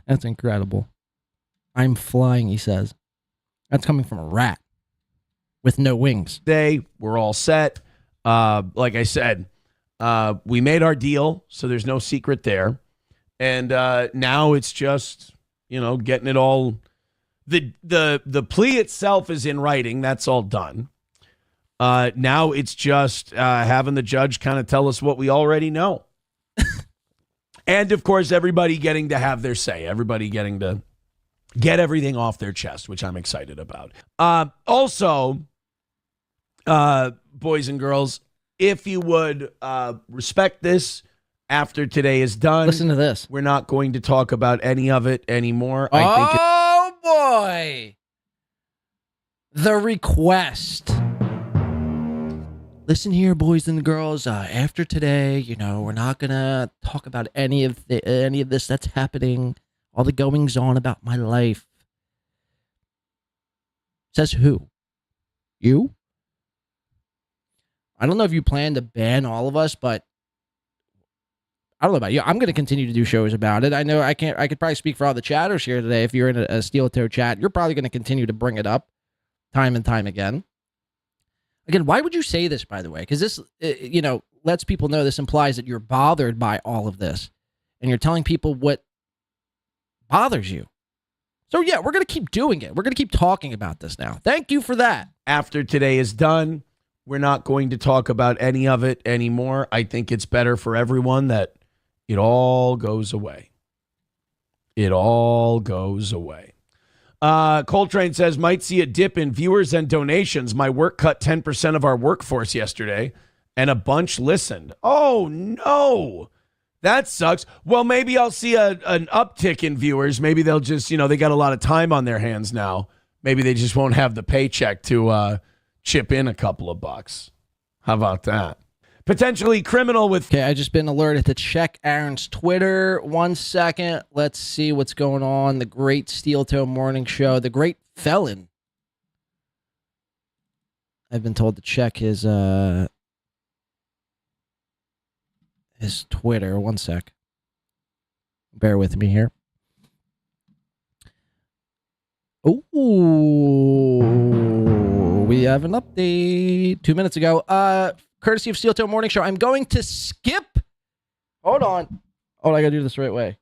That's incredible. I'm flying, he says. That's coming from a rat with no wings. Today, we're all set. Like I said, we made our deal, so there's no secret there. And now it's just, getting it all. The plea itself is in writing. That's all done. Now it's just having the judge kind of tell us what we already know. And, of course, everybody getting to have their say. Everybody getting to get everything off their chest, which I'm excited about. Also, boys and girls, if you would respect this after today is done. Listen to this. We're not going to talk about any of it anymore. Oh, boy. The request. Listen here, boys and girls. After today, we're not going to talk about any of this that's happening. All the goings on about my life. Says who? You? I don't know if you plan to ban all of us, but I don't know about you. I'm going to continue to do shows about it. I know I could probably speak for all the chatters here today. If you're in a Steel Toe chat, you're probably going to continue to bring it up time and time again. Again, why would you say this, by the way? Because this, lets people know this implies that you're bothered by all of this. And you're telling people what bothers you. So, yeah, we're going to keep doing it. We're going to keep talking about this now. Thank you for that. After today is done, we're not going to talk about any of it anymore. I think it's better for everyone that it all goes away. It all goes away. Coltrane says, might see a dip in viewers and donations. My work cut 10% of our workforce yesterday, and a bunch listened. Oh, no. That sucks. Well, maybe I'll see an uptick in viewers. Maybe they'll just, they got a lot of time on their hands now. Maybe they just won't have the paycheck to chip in a couple of bucks. How about that? Potentially criminal with... Okay, I just been alerted to check Aaron's Twitter. 1 second. Let's see what's going on. The Great Steel Toe Morning Show. The Great Felon. I've been told to check his his Twitter. One sec. Bear with me here. Ooh, we have an update 2 minutes ago. Courtesy of Steel Toe Morning Show. I'm going to skip. Hold on. Oh, I gotta do this the right way.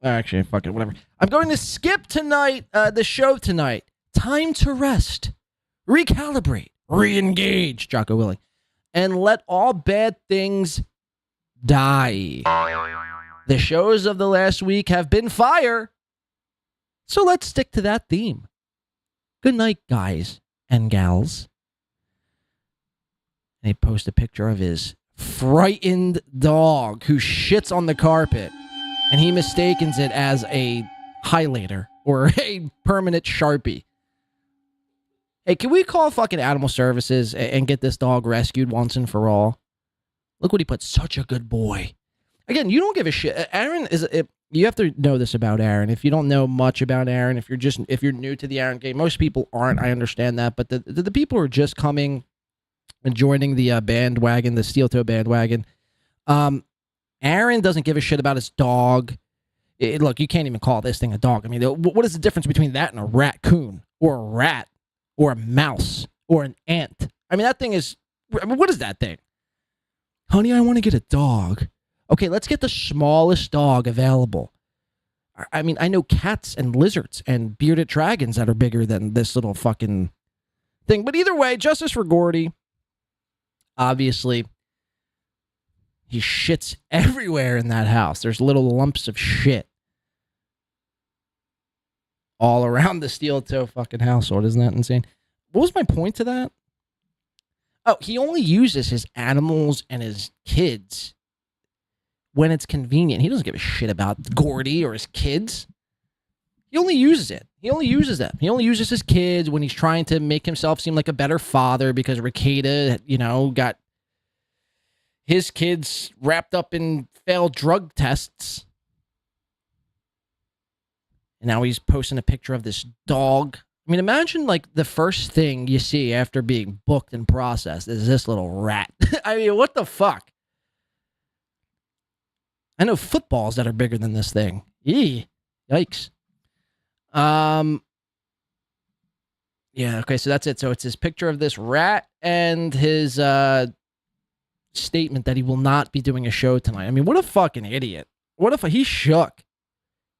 Actually, fuck it, whatever. I'm going to skip tonight, the show tonight. Time to rest, recalibrate, re-engage, Jocko Willing, and let all bad things die. The shows of the last week have been fire, so let's stick to that theme. Good night, guys and gals. And he posts a picture of his frightened dog who shits on the carpet, and he mistakes it as a highlighter or a permanent Sharpie. Hey, can we call fucking animal services and get this dog rescued once and for all? Look what he put. Such a good boy. Again, you don't give a shit. Aaron is. You have to know this about Aaron. If you don't know much about Aaron, if you're new to the Aaron game, most people aren't. I understand that, but the people who are just coming and joining the bandwagon, the Steel Toe bandwagon, Aaron doesn't give a shit about his dog. Look, you can't even call this thing a dog. I mean, what is the difference between that and a raccoon or a rat or a mouse or an ant? I mean, that thing is. I mean, what is that thing? Honey, I want to get a dog. Okay, let's get the smallest dog available. I mean, I know cats and lizards and bearded dragons that are bigger than this little fucking thing. But either way, justice for Gordy. Obviously, he shits everywhere in that house. There's little lumps of shit all around the Steel Toe fucking household. Isn't that insane? What was my point to that? Oh, he only uses his animals and his kids when it's convenient. He doesn't give a shit about Gordy or his kids. He only uses it. He only uses them. He only uses his kids when he's trying to make himself seem like a better father because Ricada, got his kids wrapped up in failed drug tests. And now he's posting a picture of this dog. I mean, imagine like the first thing you see after being booked and processed is this little rat. I mean, what the fuck? I know footballs that are bigger than this thing. Yee. Yikes. Yeah, okay, so that's it. So it's his picture of this rat and his statement that he will not be doing a show tonight. I mean, what a fucking idiot. What if he's shook?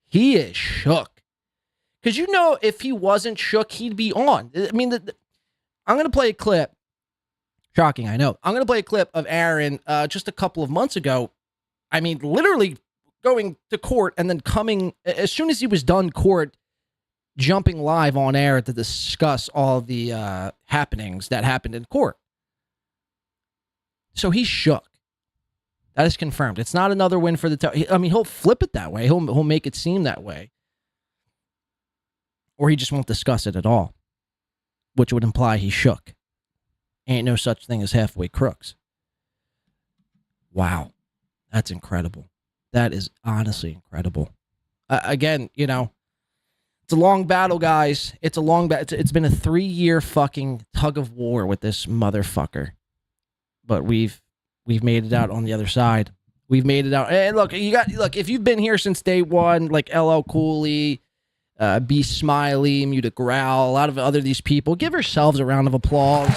He is shook. Because if he wasn't shook, he'd be on. I mean, I'm going to play a clip. Shocking, I know. I'm going to play a clip of Aaron just a couple of months ago. I mean, literally going to court and then coming, as soon as he was done court, jumping live on air to discuss all the happenings that happened in court. So he's shook. That is confirmed. It's not another win for the I mean, he'll flip it that way. He'll make it seem that way. Or he just won't discuss it at all, which would imply he's shook. Ain't no such thing as halfway crooks. Wow. That's incredible. That is honestly incredible. Again, it's a long battle, guys. It's a long battle. It's been a 3-year fucking tug of war with this motherfucker. But we've made it out on the other side. We've made it out. And look, if you've been here since day one, like LL Cooley, Be Smiley, Muted Growl, a lot of these people, give yourselves a round of applause.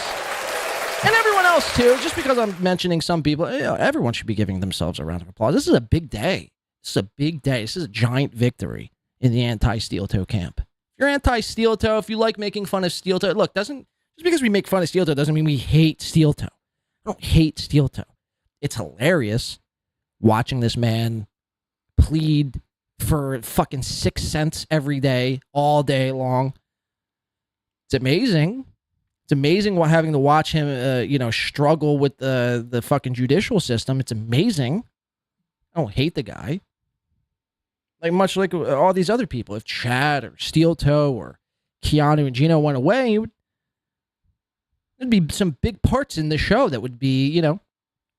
And everyone else too. Just because I'm mentioning some people, everyone should be giving themselves a round of applause. This is a big day. This is a big day. This is a giant victory in the anti-Steel Toe camp. If you're anti-Steel Toe, if you like making fun of Steel Toe, look, just because we make fun of Steel Toe doesn't mean we hate Steel Toe. I don't hate Steel Toe. It's hilarious watching this man plead for fucking 6 cents every day, all day long. It's amazing. It's amazing having to watch him, struggle with the fucking judicial system. It's amazing. I don't hate the guy. Like much like all these other people. If Chad or Steel Toe or Keanu and Geno went away, there'd be some big parts in the show that would be,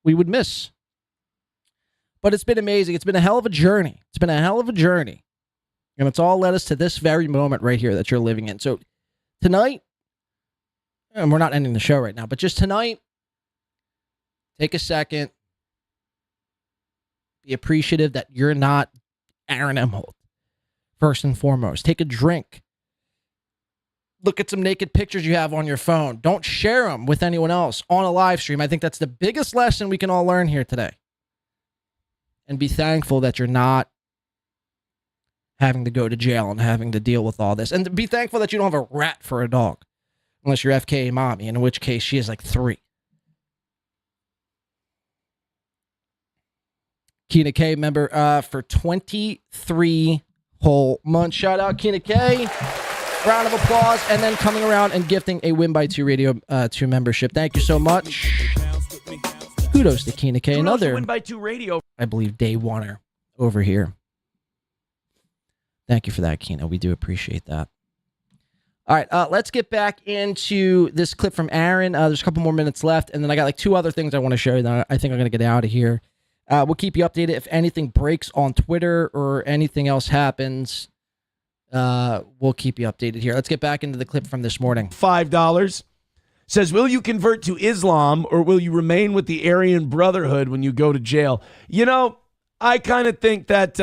we would miss. But it's been amazing. It's been a hell of a journey. It's been a hell of a journey. And it's all led us to this very moment right here that you're living in. So tonight, and we're not ending the show right now, but just tonight, take a second. Be appreciative that you're not Aaron Imholte. First and foremost, take a drink. Look at some naked pictures you have on your phone. Don't share them with anyone else on a live stream. I think that's the biggest lesson we can all learn here today. And be thankful that you're not having to go to jail and having to deal with all this. And be thankful that you don't have a rat for a dog. Unless you're FKA mommy, in which case she is like 3. Keena K member for 23 whole months. Shout out Keena K. Round of applause. And then coming around and gifting a Win by 2 Radio 2 membership. Thank you so much. Kudos to Keena K. Another Win by 2 Radio. I believe day oneer over here. Thank you for that, Keena. We do appreciate that. All right, let's get back into this clip from Aaron. There's a couple more minutes left, and then I got like 2 other things I want to show you that I think I'm going to get out of here. We'll keep you updated if anything breaks on Twitter or anything else happens. We'll keep you updated here. Let's get back into the clip from this morning. $5 says, will you convert to Islam or will you remain with the Aryan Brotherhood when you go to jail? You know, I kind of think that,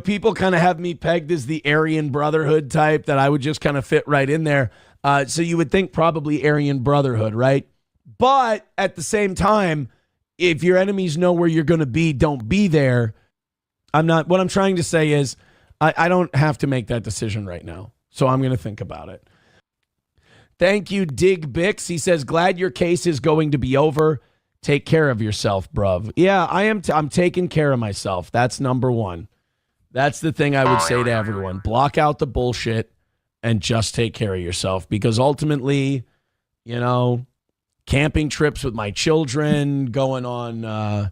people kind of have me pegged as the Aryan Brotherhood type, that I would just kind of fit right in there. So you would think probably Aryan Brotherhood, right? But at the same time, if your enemies know where you're going to be, don't be there. What I'm trying to say is I don't have to make that decision right now. So I'm going to think about it. Thank you, Dig Bix. He says, glad your case is going to be over. Take care of yourself, bruv. Yeah, I am. I'm taking care of myself. That's number one. That's the thing I would say to everyone. Block out the bullshit and just take care of yourself, because ultimately, camping trips with my children, going to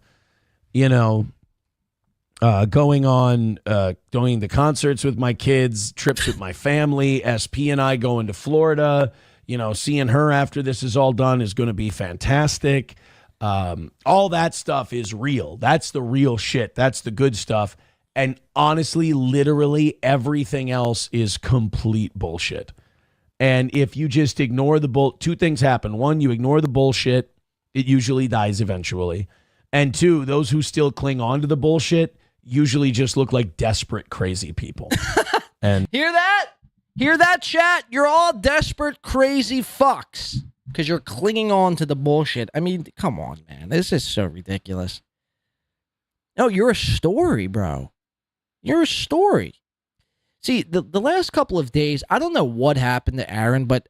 concerts with my kids, trips with my family, SP and I going to Florida, seeing her after this is all done is going to be fantastic. All that stuff is real. That's the real shit. That's the good stuff. And honestly, literally everything else is complete bullshit. And if you just ignore the 2 things happen. 1, you ignore the bullshit. It usually dies eventually. And 2, those who still cling on to the bullshit usually just look like desperate, crazy people. And Hear that? Hear that, chat? You're all desperate, crazy fucks because you're clinging on to the bullshit. I mean, come on, man. This is so ridiculous. No, you're a story, bro. You're a story. See, the last couple of days, I don't know what happened to Aaron, but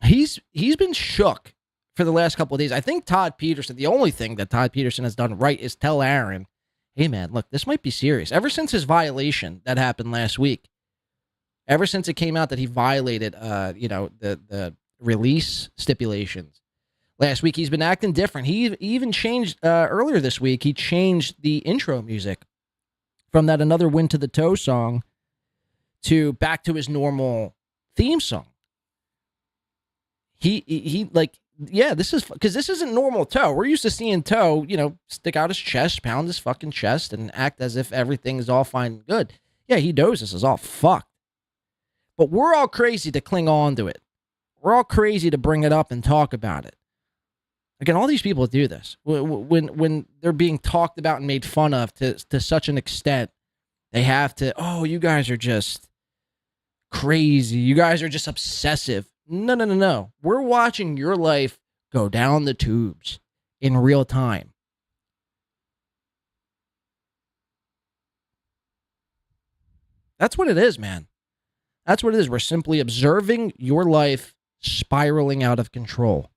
he's been shook for the last couple of days. I think Todd Peterson, the only thing that Todd Peterson has done right is tell Aaron, hey, man, look, this might be serious. Ever since his violation that happened last week, ever since it came out that he violated, the release stipulations last week, he's been acting different. He even changed earlier this week. He changed the intro music from that Another Win to the Toe song to back to his normal theme song. This is because this isn't normal Toe. We're used to seeing Toe, stick out his chest, pound his fucking chest, and act as if everything is all fine and good. Yeah, he knows this is all fucked. But we're all crazy to cling on to it. We're all crazy to bring it up and talk about it. Again, all these people do this. When they're being talked about and made fun of to such an extent, they have to, you guys are just crazy. You guys are just obsessive. No. We're watching your life go down the tubes in real time. That's what it is, man. That's what it is. We're simply observing your life spiraling out of control.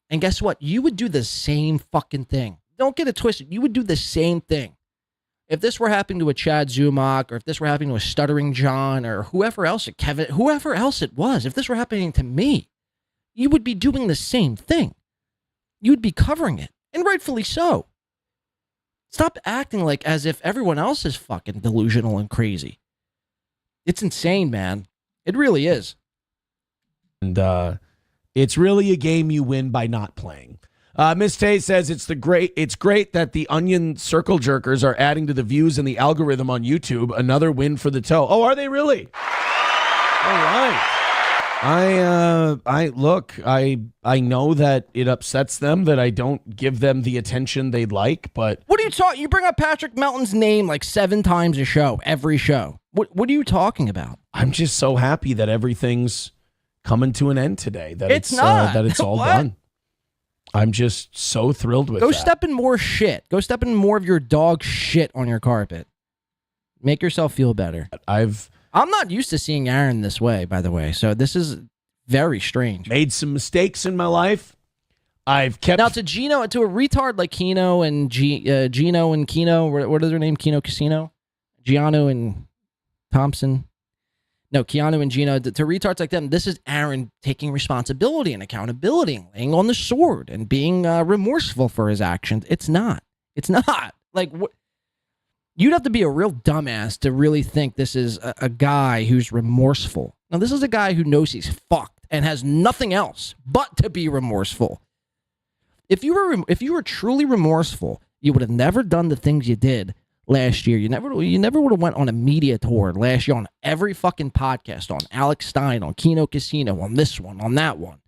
And guess what? You would do the same fucking thing. Don't get it twisted. You would do the same thing. If this were happening to a Chad Zumach, or if this were happening to a Stuttering John, or whoever else it was, if this were happening to me, you would be doing the same thing. You would be covering it. And rightfully so. Stop acting like as if everyone else is fucking delusional and crazy. It's insane, man. It really is. And it's really a game you win by not playing. Miss Tay says it's great that the onion circle jerkers are adding to the views and the algorithm on YouTube. Another win for the Toe. Oh, are they really? All right. I look, I know that it upsets them that I don't give them the attention they'd like, but What are you talking? You bring up Patrick Melton's name like 7 times a show, every show. What are you talking about? I'm just so happy that everything's coming to an end today. That It's not. that it's all What? done. I'm just so thrilled with Go that. step in more shit. Go step in more of your dog shit on your carpet. Make yourself feel better. I'm not used to seeing Aaron this way, by the way. So this is very strange. Made some mistakes in my life. I've kept now to a retard like Geno and Geno and Keno. What is their name? Keno Casino, Giano and Thompson. No, Keanu and Geno. To retards like them, this is Aaron taking responsibility and accountability and laying on the sword and being remorseful for his actions. It's not. It's not. Like, what? You'd have to be a real dumbass to really think this is a guy who's remorseful. Now, this is a guy who knows he's fucked and has nothing else but to be remorseful. If you were truly remorseful, you would have never done the things you did last year. You never would have went on a media tour last year on every fucking podcast, on Alex Stein, on Keno Casino, on this one, on that one.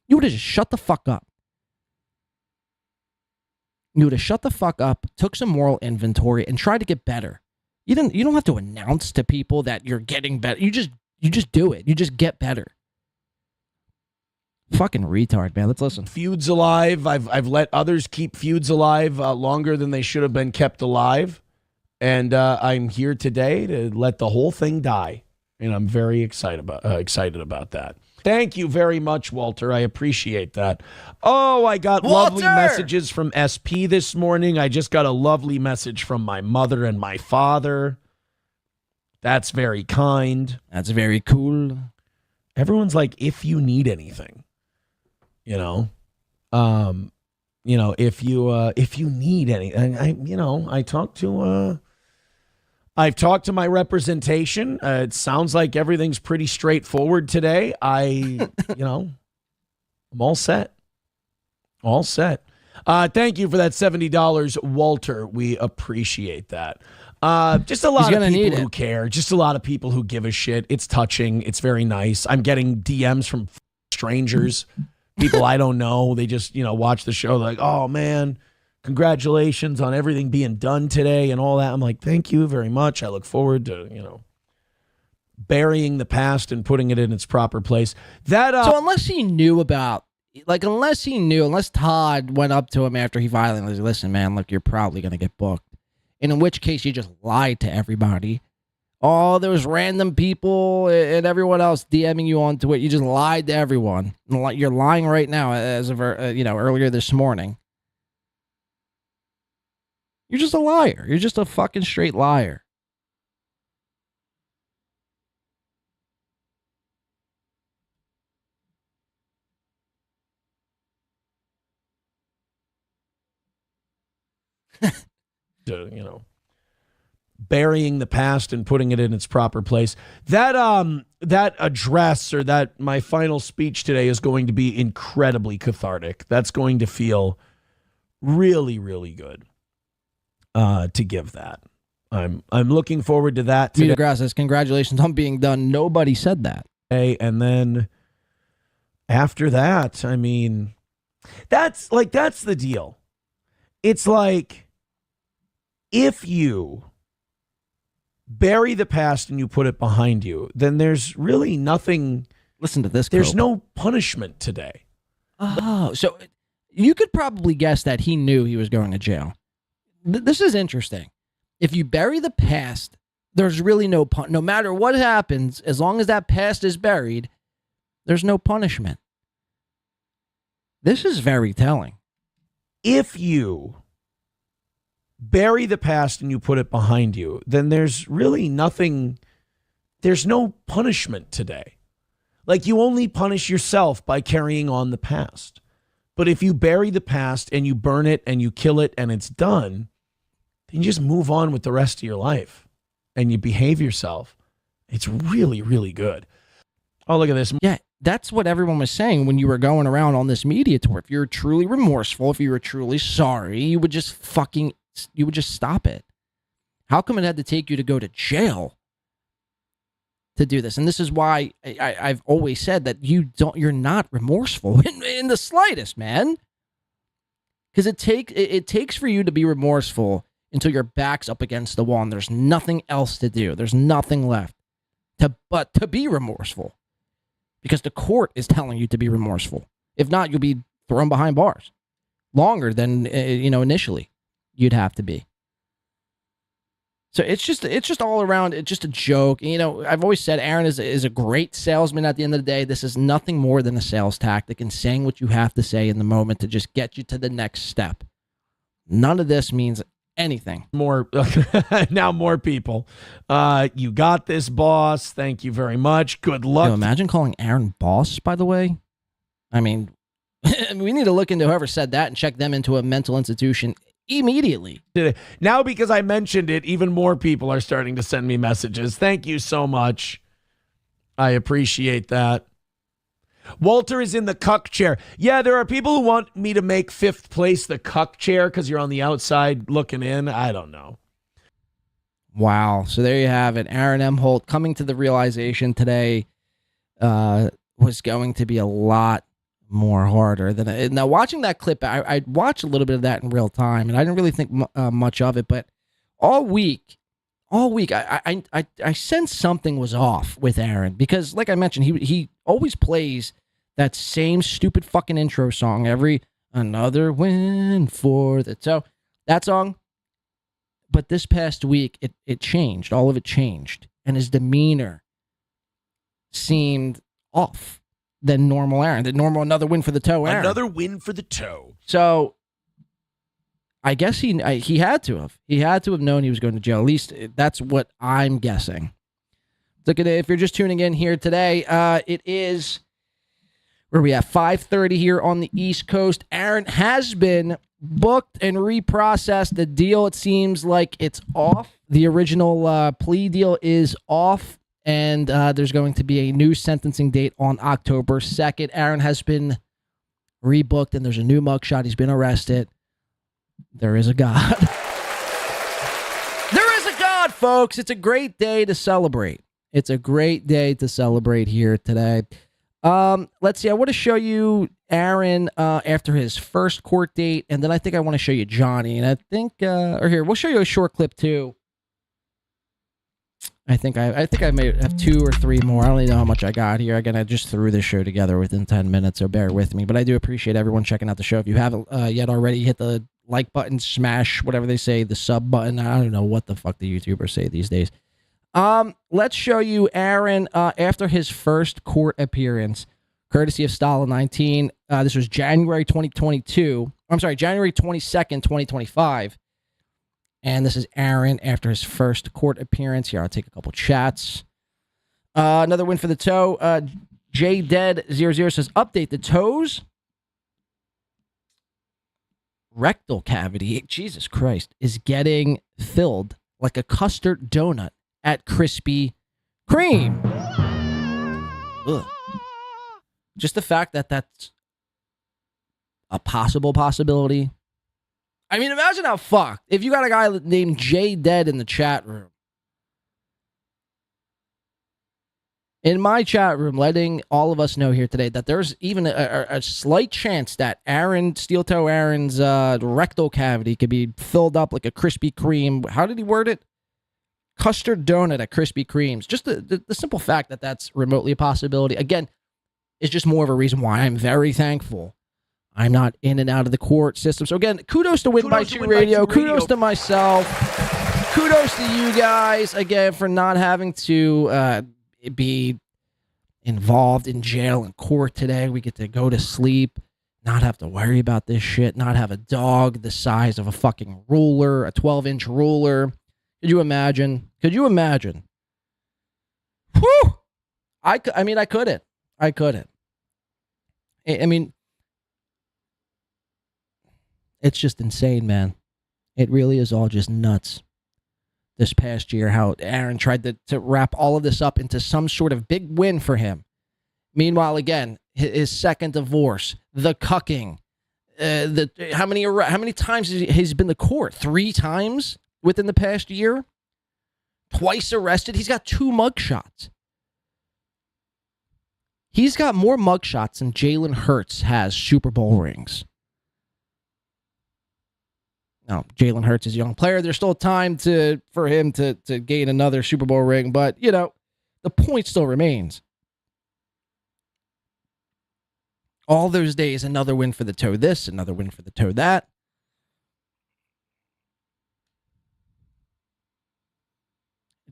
You would have just shut the fuck up. You would have shut the fuck up, took some moral inventory, and tried to get better. You don't have to announce to people that you're getting better. You just do it. You just get better. Fucking retard, man. Let's listen. Feuds alive. I've let others keep feuds alive longer than they should have been kept alive. And I'm here today to let the whole thing die. And I'm very excited about that. Thank you very much, Walter. I appreciate that. Oh, I got lovely messages from SP this morning. I just got a lovely message from my mother and my father. That's very kind. That's very cool. Everyone's like, if you need anything, if you need anything, I've talked to my representation. It sounds like everything's pretty straightforward today. I'm all set. All set. Thank you for that $70, Walter. We appreciate that. Just a lot of people who care. Just a lot of people who give a shit. It's touching. It's very nice. I'm getting DMs from strangers, people I don't know. They just, watch the show. They're like, oh, man, congratulations on everything being done today and all that. I'm like, thank you very much. I look forward to, burying the past and putting it in its proper place. So unless Todd went up to him after he violated, like, listen, man, look, you're probably going to get booked. And in which case you just lied to everybody. All those random people and everyone else DMing you on Twitter, you just lied to everyone. You're lying right now as of, earlier this morning. You're just a liar. You're just a fucking straight liar. Burying the past and putting it in its proper place. That address or that my final speech today is going to be incredibly cathartic. That's going to feel really, really good to give that. I'm looking forward to that today. Mita Grass says, congratulations on being done. Nobody said that. And then after that, I mean, that's the deal. It's like, if you bury the past and you put it behind you, then there's really nothing. Listen to this. There's no punishment today. Oh, so you could probably guess that he knew he was going to jail. This is interesting. If you bury the past, there's really no no matter what happens, as long as that past is buried, there's no punishment. This is very telling. If you bury the past and you put it behind you, then there's really nothing. There's no punishment today. Like, you only punish yourself by carrying on the past. But if you bury the past and you burn it and you kill it and it's done, then you just move on with the rest of your life and you behave yourself. It's really, really good. Oh, look at this. Yeah, that's what everyone was saying when you were going around on this media tour. If you're truly remorseful, if you were truly sorry, you would just stop it. How come it had to take you to go to jail to do this. And this is why I've always said that you're not remorseful in the slightest, man. Because it takes for you to be remorseful until your back's up against the wall and there's nothing else to do. There's nothing left but to be remorseful. Because the court is telling you to be remorseful. If not, you'll be thrown behind bars longer than initially you'd have to be. So it's just all around. It's just a joke. I've always said Aaron is a great salesman. At the end of the day, this is nothing more than a sales tactic and saying what you have to say in the moment to just get you to the next step. None of this means anything. More people. You got this, boss. Thank you very much. Good luck. Imagine calling Aaron boss, by the way. I mean, we need to look into whoever said that and check them into a mental institution immediately. Now, because I mentioned it, even more people are starting to send me messages. Thank you so much. I appreciate that. Walter is in the cuck chair. Yeah, there are people who want me to make 5th place the cuck chair because you're on the outside looking in. I don't know. Wow. So there you have it. Aaron Imholte coming to the realization today was going to be a lot more harder than now. Watching that clip, I watched a little bit of that in real time, and I didn't really think much of it. But all week, I sensed something was off with Aaron because, like I mentioned, he always plays that same stupid fucking intro song every another win for the toe. That song. But this past week, it changed. All of it changed, and his demeanor seemed off than normal Aaron. The normal another win for the toe Aaron. Another win for the toe. So I guess he had to have. He had to have known he was going to jail. At least that's what I'm guessing. Look at it. If you're just tuning in here today, it is where we have 5:30 here on the East Coast. Aaron has been booked and reprocessed. The deal, it seems like it's off. The original plea deal is off. And there's going to be a new sentencing date on October 2nd. Aaron has been rebooked, and there's a new mugshot. He's been arrested. There is a God. There is a God, folks. It's a great day to celebrate. It's a great day to celebrate here today. Let's see. I want to show you Aaron after his first court date, and then I think I want to show you Johnny. And I think, or here, we'll show you a short clip too. I think I may have 2 or 3 more. I don't even know how much I got here. Again, I just threw this show together within 10 minutes, so bear with me. But I do appreciate everyone checking out the show. If you haven't yet already, hit the like button, smash whatever they say, the sub button. I don't know what the fuck the YouTubers say these days. Let's show you Aaron after his first court appearance, courtesy of Stalin 19. This was January 2022. I'm sorry, January 22nd, 2025. And this is Aaron after his first court appearance. Here, I'll take a couple chats. Another win for the toe. JDead00 says, update the toes. Rectal cavity, Jesus Christ, is getting filled like a custard donut at Krispy Kreme. Ugh. Just the fact that that's a possibility. I mean, imagine how fucked if you got a guy named J Dead in the chat room. In my chat room, letting all of us know here today that there's even a slight chance that Steel Toe Aaron's rectal cavity could be filled up like a Krispy Kreme. How did he word it? Custard donut at Krispy Kreme's. Just the simple fact that that's remotely a possibility, again, is just more of a reason why I'm very thankful I'm not in and out of the court system. So again, kudos to Win by Two Radio. Kudos to myself. Kudos to you guys, again, for not having to be involved in jail and court today. We get to go to sleep, not have to worry about this shit, not have a dog the size of a fucking ruler, a 12-inch ruler. Could you imagine? Whew! I couldn't. I mean, it's just insane, man. It really is all just nuts. This past year, how Aaron tried to wrap all of this up into some sort of big win for him. Meanwhile, again, his second divorce, the cucking, how many times has he been to court? 3 times within the past year? Twice arrested. He's got 2 mugshots. He's got more mugshots than Jalen Hurts has Super Bowl rings. Now, Jalen Hurts is a young player. There's still time for him to gain another Super Bowl ring, but, you know, the point still remains. All those days, another win for the toe this, another win for the toe that.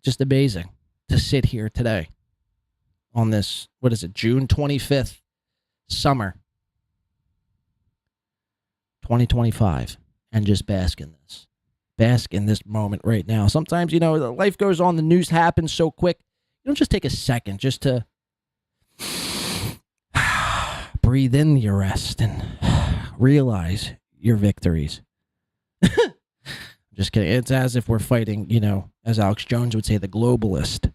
Just amazing to sit here today on this, what is it, June 25th, summer 2025, and just bask in this. Bask in this moment right now. Sometimes, you know, life goes on, the news happens so quick. You don't just take a second just to breathe in your rest and realize your victories. Just kidding. It's as if we're fighting, you know, as Alex Jones would say, the globalist.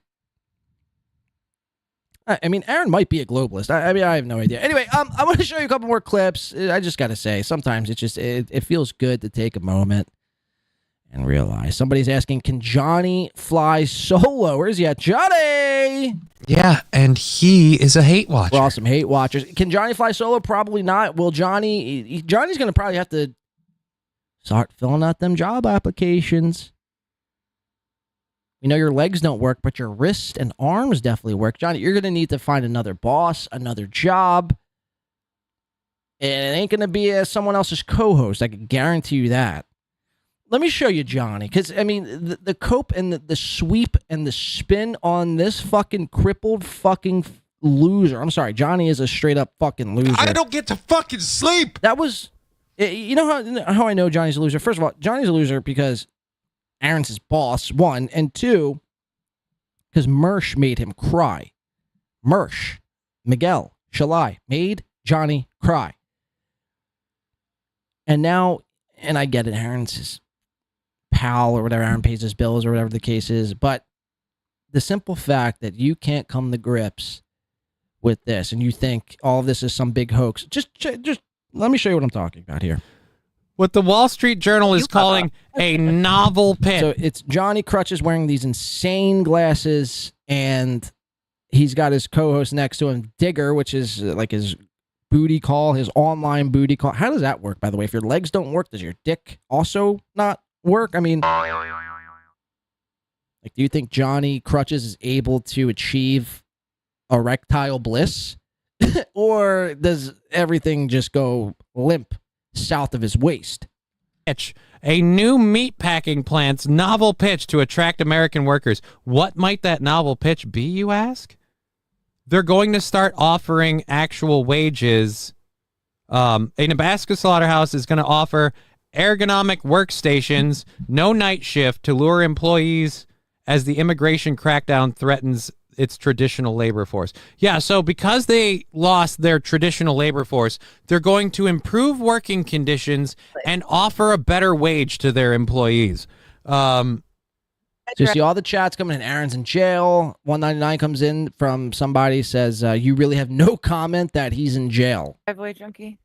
I mean, Aaron might be a globalist. I mean, I have no idea. Anyway, I want to show you a couple more clips. I just got to say, sometimes it feels good to take a moment and realize. Somebody's asking, can Johnny fly solo? Where's he at? Johnny! Yeah, and he is a hate watcher. We're all some hate watchers. Can Johnny fly solo? Probably not. Will Johnny's going to probably have to start filling out them job applications. We know your legs don't work, but your wrists and arms definitely work. Johnny, you're going to need to find another boss, another job. And it ain't going to be someone else's co-host. I can guarantee you that. Let me show you Johnny, because, I mean, the cope and the sweep and the spin on this fucking crippled fucking loser. I'm sorry, Johnny is a straight-up fucking loser. I don't get to fucking sleep! That was... You know how I know Johnny's a loser? First of all, Johnny's a loser because Aaron's his boss, one. And two, because Mersh made him cry. Mersh, Miguel, Shalai, made Johnny cry. And now, and I get it, Aaron's his pal or whatever, Aaron pays his bills or whatever the case is, but the simple fact that you can't come to grips with this and you think all of this is some big hoax, just let me show you what I'm talking about here. What the Wall Street Journal is calling a novel pitch. So it's Johnny Crutches wearing these insane glasses, and he's got his co-host next to him, Digger, which is like his booty call, his online booty call. How does that work, by the way? If your legs don't work, does your dick also not work? I mean, like, do you think Johnny Crutches is able to achieve erectile bliss? Or does everything just go limp south of his waist? A new meatpacking plant's novel pitch to attract American workers. What might that novel pitch be, you ask? They're going to start offering actual wages. A Nebraska slaughterhouse is going to offer ergonomic workstations, no night shift to lure employees as the immigration crackdown threatens its traditional labor force. Yeah, so because they lost their traditional labor force, they're going to improve working conditions and offer a better wage to their employees. So you see all the chats coming in. Aaron's in jail. 199 comes in from somebody, says, you really have no comment that he's in jail. Driveway junkie.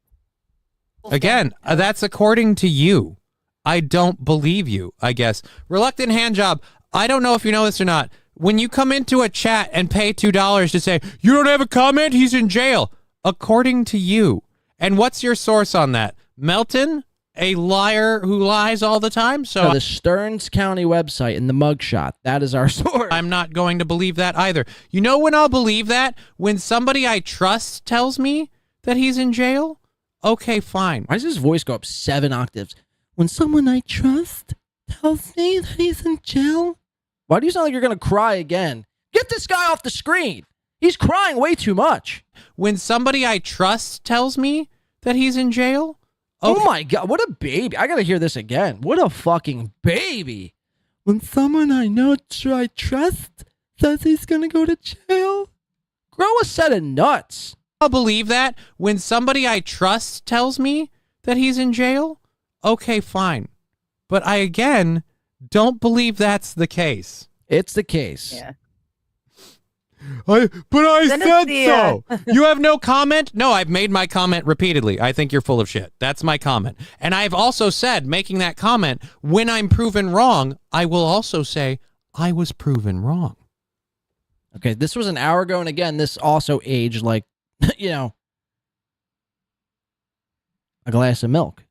Again, that's according to you. I don't believe you, I guess. Reluctant handjob. I don't know if you know this or not. When you come into a chat and pay $2 to say, you don't have a comment, he's in jail. According to you. And what's your source on that? Melton, a liar who lies all the time? So the Stearns County website and the mugshot. That is our source. I'm not going to believe that either. You know when I'll believe that? When somebody I trust tells me that he's in jail? Okay, fine. Why does his voice go up 7 octaves? When someone I trust tells me that he's in jail? Why do you sound like you're going to cry again? Get this guy off the screen. He's crying way too much. When somebody I trust tells me that he's in jail? Okay. Oh my God, what a baby. I got to hear this again. What a fucking baby. When someone I know I trust says he's going to go to jail? Grow a set of nuts. I'll believe that. When somebody I trust tells me that he's in jail? Okay, fine. But I, again, don't believe that's the case. It's the case. Yeah. I Send us said the, so. You have no comment? No, I've made my comment repeatedly. I think you're full of shit. That's my comment. And I've also said, making that comment, when I'm proven wrong, I will also say, I was proven wrong. Okay, this was an hour ago, and again, this also aged like you know, a glass of milk.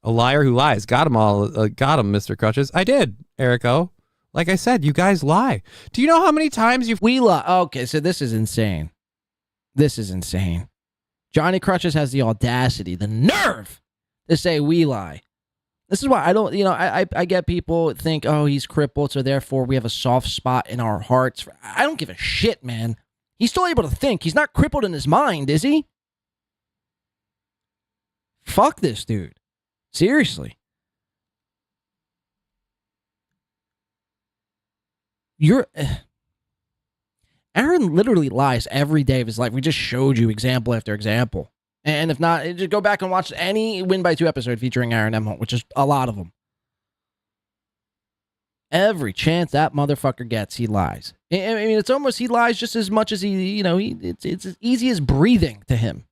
A liar who lies. Got him all. Got him, Mr. Crutches. I did, Erico. Like I said, you guys lie. Do you know how many times we lie? Okay, so this is insane. This is insane. Johnny Crutches has the audacity, the nerve to say we lie. This is why I don't, I get people think, oh, he's crippled, so therefore we have a soft spot in our hearts. I don't give a shit, man. He's still able to think. He's not crippled in his mind, is he? Fuck this dude. Seriously. Aaron literally lies every day of his life. We just showed you example after example. And if not, just go back and watch any Win by 2 episode featuring Aaron Imholte, which is a lot of them. Every chance that motherfucker gets, he lies. I mean, it's almost he lies just as much as it's as easy as breathing to him.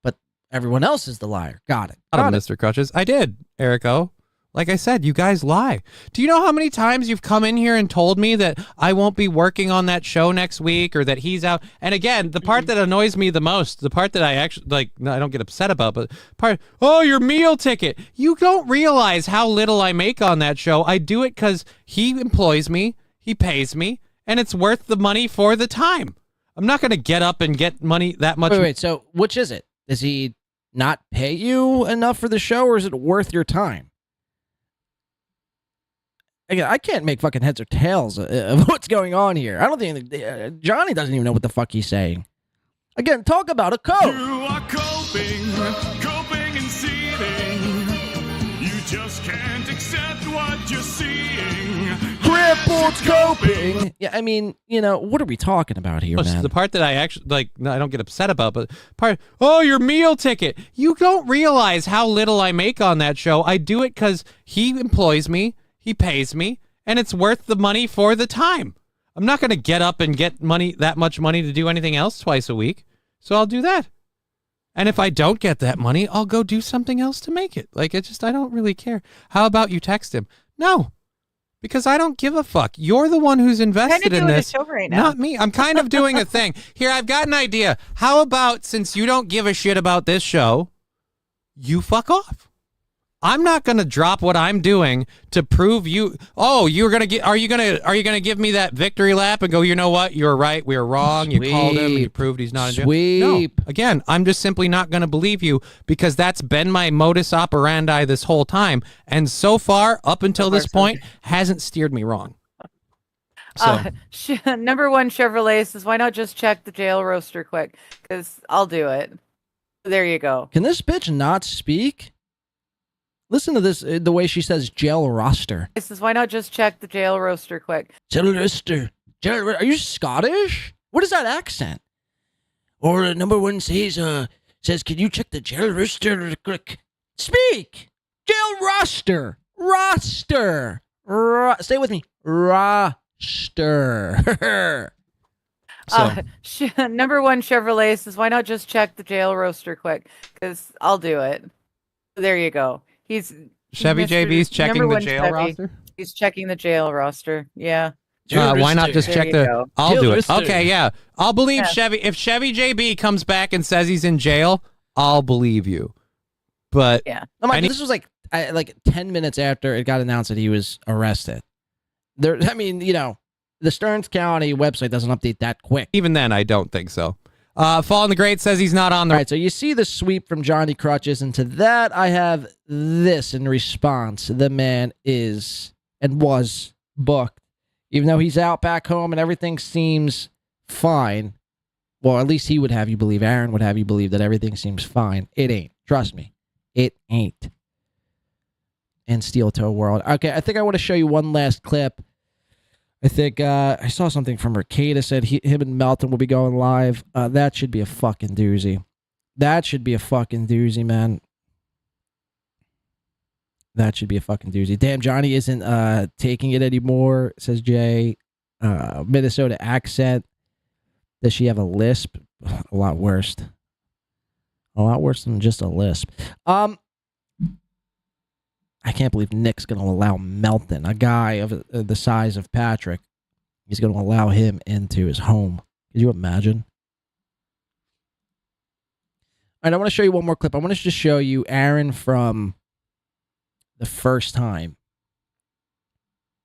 But everyone else is the liar. Got it. Got him, Mr. Crutches. I did, Erico. Like I said, you guys lie. Do you know how many times you've come in here and told me that I won't be working on that show next week or that he's out? And again, the part that annoys me the most, the part that I actually, I don't get upset about, but your meal ticket. You don't realize how little I make on that show. I do it because he employs me, he pays me, and it's worth the money for the time. I'm not going to get up and get money that much. Wait, so which is it? Does he not pay you enough for the show, or is it worth your time? Again, I can't make fucking heads or tails of what's going on here. I don't think Johnny doesn't even know what the fuck he's saying. Again, talk about a code. You are coping and seething. You just can't accept what you're seeing. Crippled coping. Yeah, I mean, what are we talking about here, man? The part that I actually, I don't get upset about, but your meal ticket. You don't realize how little I make on that show. I do it because he employs me. He pays me, and it's worth the money for the time. I'm not going to get up and get that much money to do anything else twice a week, so I'll do that. And if I don't get that money, I'll go do something else to make it. I don't really care. How about you text him? No, because I don't give a fuck. You're the one who's invested in this, right now. not me. I'm kind of doing a thing. Here, I've got an idea. How about, since you don't give a shit about this show, you fuck off. I'm not going to drop what I'm doing to prove you. Oh, you're going to get, are you going to give me that victory lap and go, you know what? You're right. We were wrong. You called him. You proved he's not in jail. No. Again, I'm just simply not going to believe you because that's been my modus operandi this whole time. And so far, up until this point, hasn't steered me wrong. So. Number one Chevrolet says, why not just check the jail roaster quick? Because I'll do it. There you go. Can this bitch not speak? Listen to this, the way she says jail roster. This is why not just check the jail roaster quick. Jail roster. Are you Scottish? What is that accent? Or number one says, can you check the jail roster quick? Speak! Jail roster. Roster. Stay with me. Roster. Number one Chevrolet says, why not just check the jail roster quick? Because I'll do it. There you go. Chevy JB's checking the jail roster? He's checking the jail roster. Yeah. Why not just check the... I'll do it. Okay, yeah. I'll believe Yeah. Chevy. If Chevy JB comes back and says he's in jail, I'll believe you. But... Yeah. This was like 10 minutes after it got announced that he was arrested. The Stearns County website doesn't update that quick. Even then, I don't think so. Fallen the Great says he's not on the... All right, so you see the sweep from Johnny Crutches, and to that I have this in response. The man is and was booked. Even though he's out back home and everything seems fine. Well, at least he would have you believe, Aaron would have you believe that everything seems fine. It ain't. Trust me. It ain't. In Steel Toe World. Okay, I think I want to show you one last clip. I think I saw something from Mercada said him and Melton will be going live. That should be a fucking doozy. That should be a fucking doozy, man. That should be a fucking doozy. Damn, Johnny isn't taking it anymore, says Jay. Minnesota accent. Does she have a lisp? A lot worse. A lot worse than just a lisp. I can't believe Nick's going to allow Melton, a guy of the size of Patrick, He's going to allow him into his home. Could you imagine? All right, I want to show you one more clip. I want to just show you Aaron from the first time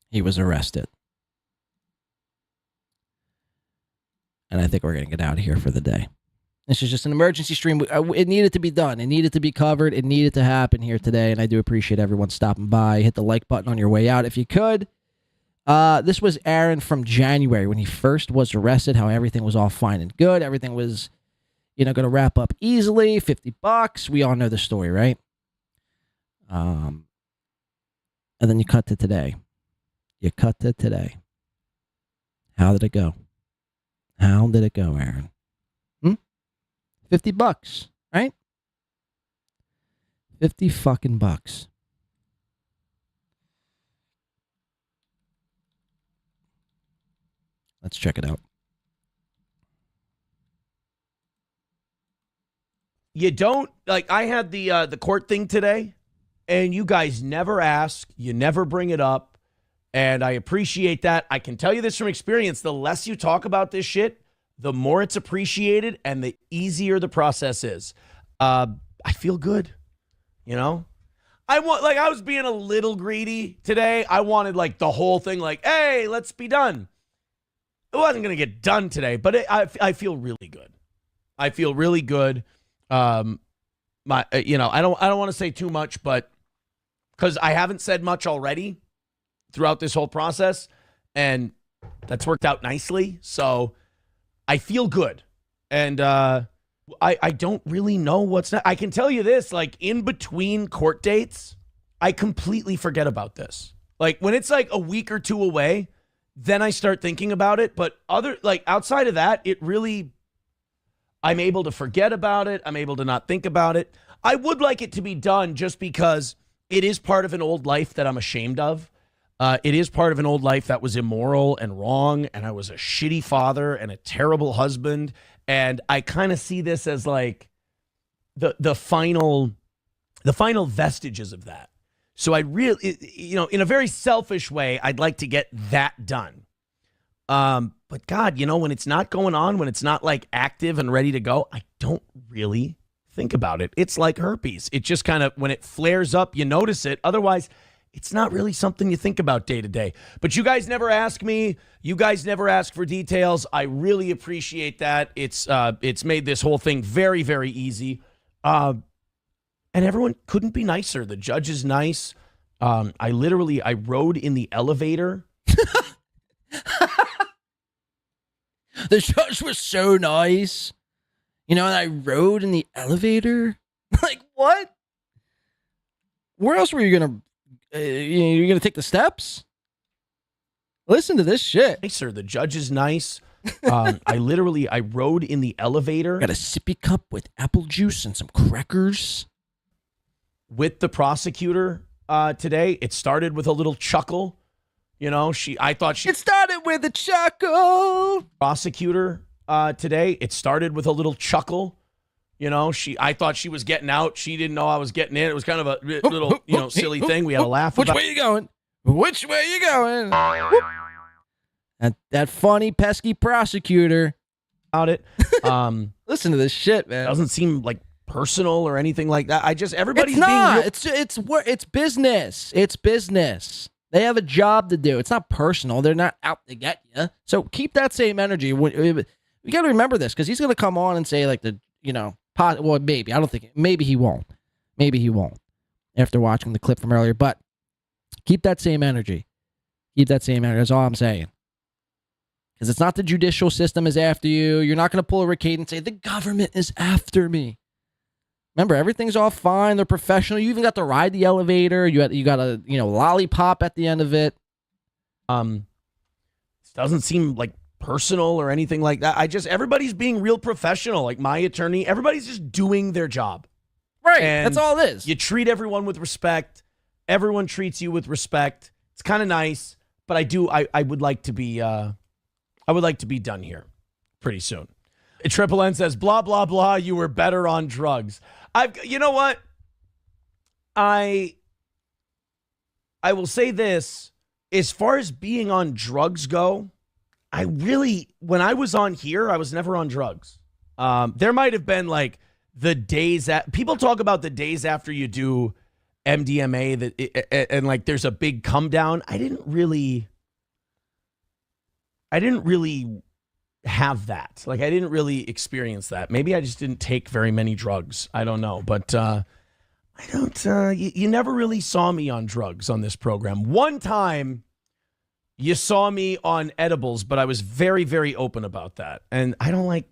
he was arrested. And I think we're going to get out of here for the day. This is just an emergency stream. It needed to be done. It needed to be covered. It needed to happen here today. And I do appreciate everyone stopping by. Hit the like button on your way out if you could. This was Aaron from January when he first was arrested, how everything was all fine and good. Everything was, going to wrap up easily. $50. We all know the story, right? And then you cut to today. How did it go? How did it go, Aaron? $50, right? 50 fucking bucks. Let's check it out. You don't I had the court thing today, and you guys never ask, you never bring it up, and I appreciate that. I can tell you this from experience: the less you talk about this shit, the more it's appreciated, and the easier the process is. I feel good, I was being a little greedy today. I wanted the whole thing, hey, let's be done. It wasn't gonna get done today, but I feel really good. I feel really good. I don't want to say too much, but because I haven't said much already throughout this whole process, and that's worked out nicely. So I feel good. And I don't really know what's next. I can tell you this, in between court dates, I completely forget about this. When it's a week or two away, then I start thinking about it. But outside of that, it really, I'm able to forget about it. I'm able to not think about it. I would like it to be done just because it is part of an old life that I'm ashamed of. It is part of an old life that was immoral and wrong, and I was a shitty father and a terrible husband, and I kind of see this as the final vestiges of that. So I really, in a very selfish way, I'd like to get that done. But God, when it's not going on, when it's not active and ready to go, I don't really think about it. It's like herpes. It just kind of, when it flares up, you notice it. Otherwise, it's not really something you think about day to day. But you guys never ask me. You guys never ask for details. I really appreciate that. It's made this whole thing very, very easy. And everyone couldn't be nicer. The judge is nice. I rode in the elevator. The judge was so nice. And I rode in the elevator. What? Where else were you going to... you're going to take the steps? Listen to this shit. Nicer. The judge is nice. I rode in the elevator. Got a sippy cup with apple juice and some crackers. With the prosecutor today. It started with a little chuckle. It started with a chuckle. Prosecutor today. It started with a little chuckle. I thought she was getting out. She didn't know I was getting in. It was kind of a little, silly thing. We had a laugh about. Which way you going? Which way you going? That funny, pesky prosecutor. About it. Listen to this shit, man. It doesn't seem personal or anything like that. Everybody's it's not. being real. It's business. It's business. They have a job to do. It's not personal. They're not out to get you. So keep that same energy. We got to remember this because he's going to come on and say well, maybe. I don't think. Maybe he won't. Maybe he won't. After watching the clip from earlier. But keep that same energy. Keep that same energy. That's all I'm saying. Because it's not the judicial system is after you. You're not going to pull a Rickade and say, the government is after me. Remember, everything's all fine. They're professional. You even got to ride the elevator. You got a lollipop at the end of it. This doesn't seem personal or anything like that. Everybody's being real professional. My attorney, everybody's just doing their job. Right. And that's all it is. You treat everyone with respect. Everyone treats you with respect. It's kind of nice, but I would like to be done here pretty soon. Triple N says, blah, blah, blah. You were better on drugs. You know what? I will say this. As far as being on drugs go, I really, when I was on here, I was never on drugs. There might have been like the days that people talk about the days after you do MDMA and like there's a big come down. I didn't really have that. Like I didn't really experience that. Maybe I just didn't take very many drugs. I don't know, but I don't. You never really saw me on drugs on this program. One time, you saw me on edibles, but I was very, very open about that. And I don't like.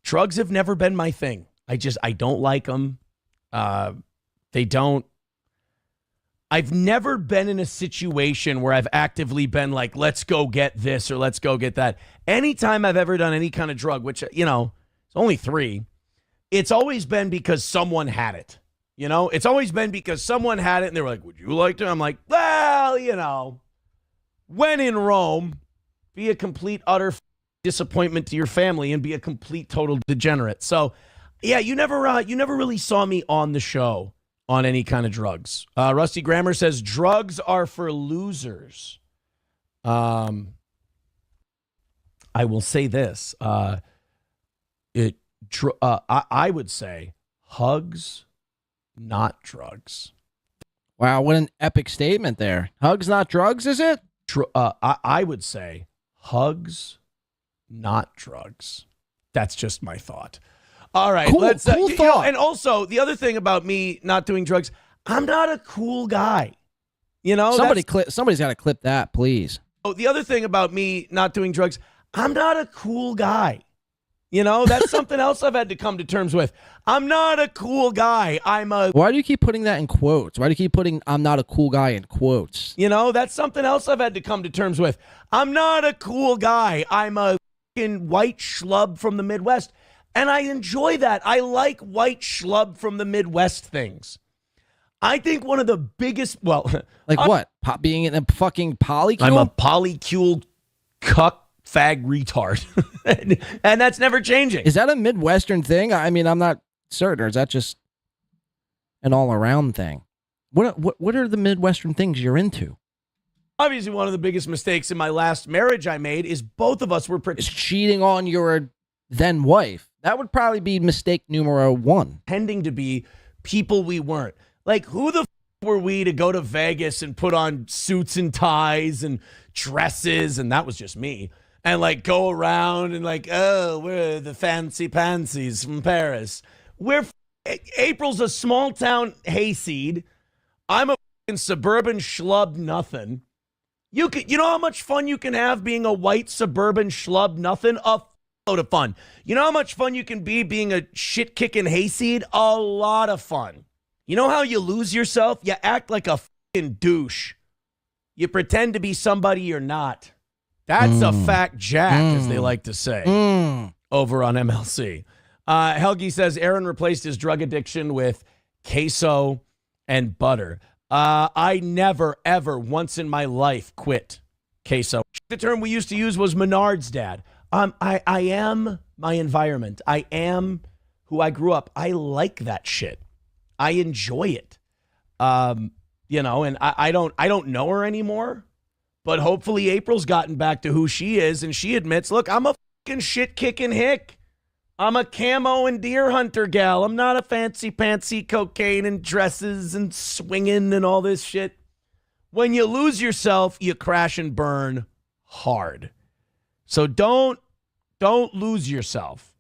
Drugs have never been my thing. I don't like them. They don't. I've never been in a situation where I've actively been like, let's go get this or let's go get that. Anytime I've ever done any kind of drug, which, it's only 3, it's always been because someone had it. It's always been because someone had it and they were like, would you like to? I'm like, well, when in Rome, be a complete, utter disappointment to your family and be a complete, total degenerate. So, yeah, you never really saw me on the show on any kind of drugs. Rusty Grammer says drugs are for losers. I will say this. I would say hugs, not drugs. Wow, what an epic statement there. Hugs, not drugs, is it? I would say hugs, not drugs. That's just my thought. All right, cool, let's. Cool thought. And also, the other thing about me not doing drugs, I'm not a cool guy. Somebody's got to clip that, please. Oh, the other thing about me not doing drugs, I'm not a cool guy. That's something else I've had to come to terms with. I'm not a cool guy. Why do you keep putting that in quotes? Why do you keep putting "I'm not a cool guy" in quotes? That's something else I've had to come to terms with. I'm not a cool guy. I'm a fucking white schlub from the Midwest. And I enjoy that. I like white schlub from the Midwest things. I think one of the biggest, like what? Being in a fucking polycule? I'm a polycule cuck fag retard. and that's never changing. Is that a Midwestern thing? I mean, I'm not certain. Or is that just an all-around thing? What are the Midwestern things you're into? Obviously, one of the biggest mistakes in my last marriage I made is both of us were is cheating on your then wife. That would probably be mistake numero 1. Pretending to be people we weren't. Like, who the f were we to go to Vegas and put on suits and ties and dresses? And that was just me. And, like, go around and, like, oh, we're the fancy pansies from Paris. April's a small-town hayseed. I'm a f***ing suburban schlub nothing. You know how much fun you can have being a white suburban schlub nothing? A load of fun. You know how much fun you can be being a shit-kicking hayseed? A lot of fun. You know how you lose yourself? You act like a fucking douche. You pretend to be somebody you're not. That's a fact jack, as they like to say, over on MLC. Helgi says Aaron replaced his drug addiction with queso and butter. I never, ever once in my life quit queso. The term we used to use was Menard's dad. I am my environment. I am who I grew up. I like that shit. I enjoy it. And I don't know her anymore, but hopefully April's gotten back to who she is, and she admits, look, I'm a fucking shit-kicking hick. I'm a camo and deer hunter gal. I'm not a fancy cocaine and dresses and swinging and all this shit. When you lose yourself, you crash and burn hard. So don't lose yourself.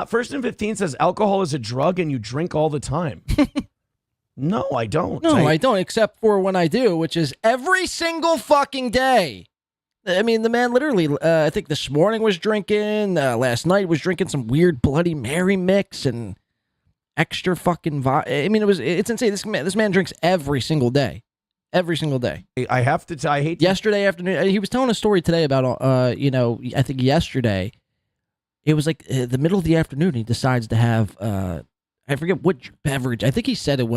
First and 15 says alcohol is a drug and you drink all the time. No, I don't. No, I don't, except for when I do, which is every single fucking day. I mean, the man literally, I think this morning was drinking, last night was drinking some weird Bloody Mary mix and extra fucking I mean, it's insane. This man drinks every single day. Every single day. I have to tell, I hate yesterday afternoon. He was telling a story today about, I think yesterday, it was like the middle of the afternoon. He decides to have, I forget which beverage. I think he said it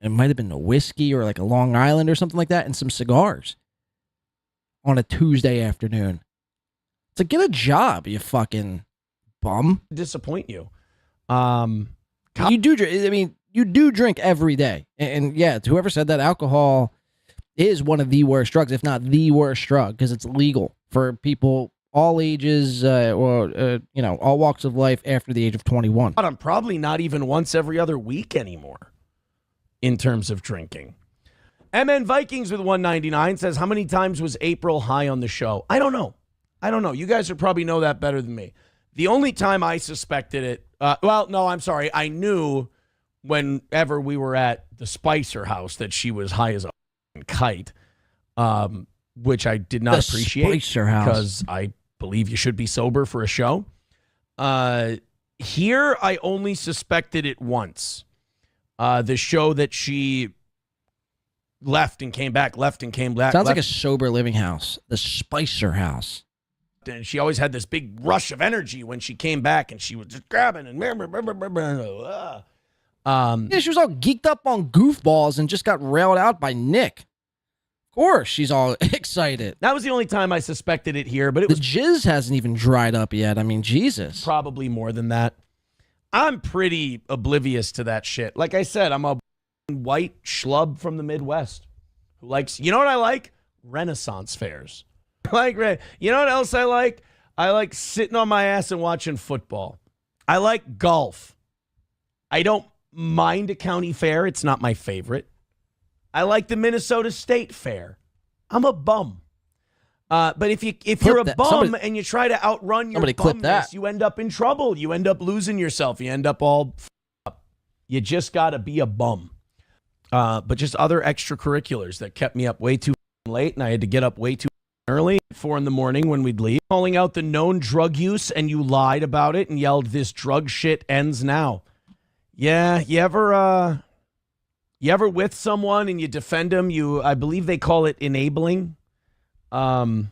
might have been a whiskey or like a Long Island or something like that, and some cigars on a Tuesday afternoon. It's like, get a job, you fucking bum. Disappoint you. You do drink. I mean, you do drink every day. And yeah, whoever said that alcohol is one of the worst drugs, if not the worst drug, because it's legal for people all ages or all walks of life after the age of 21. But I'm probably not even once every other week anymore in terms of drinking. MN Vikings with 199 says, how many times was April high on the show? I don't know. You guys would probably know that better than me. The only time I suspected it, I knew whenever we were at the Spicer house that she was high as a kite, which I did not appreciate Spicer house. Because I believe you should be sober for a show. Here, I only suspected it once. The show that she left and came back, Sounds like a sober living house. The Spicer house. And she always had this big rush of energy when she came back, and she was just grabbing and she was all geeked up on goofballs and just got railed out by Nick. Of course, she's all excited. That was the only time I suspected it here, but the jizz hasn't even dried up yet. I mean, Jesus. Probably more than that. I'm pretty oblivious to that shit. Like I said, I'm a white schlub from the Midwest who likes, you know what I like? Renaissance fairs. You know what else I like? I like sitting on my ass and watching football. I like golf. I don't mind a county fair. It's not my favorite. I like the Minnesota State Fair. I'm a bum. But if you're a bum and you try to outrun your bumness, you end up in trouble. You end up losing yourself. You end up all up. You just got to be a bum. But just other extracurriculars that kept me up way too late, and I had to get up way too early at 4 a.m. when we'd leave. Calling out the known drug use, and you lied about it and yelled, "This drug shit ends now." Yeah, you ever with someone and you defend them? I believe they call it enabling. Yeah,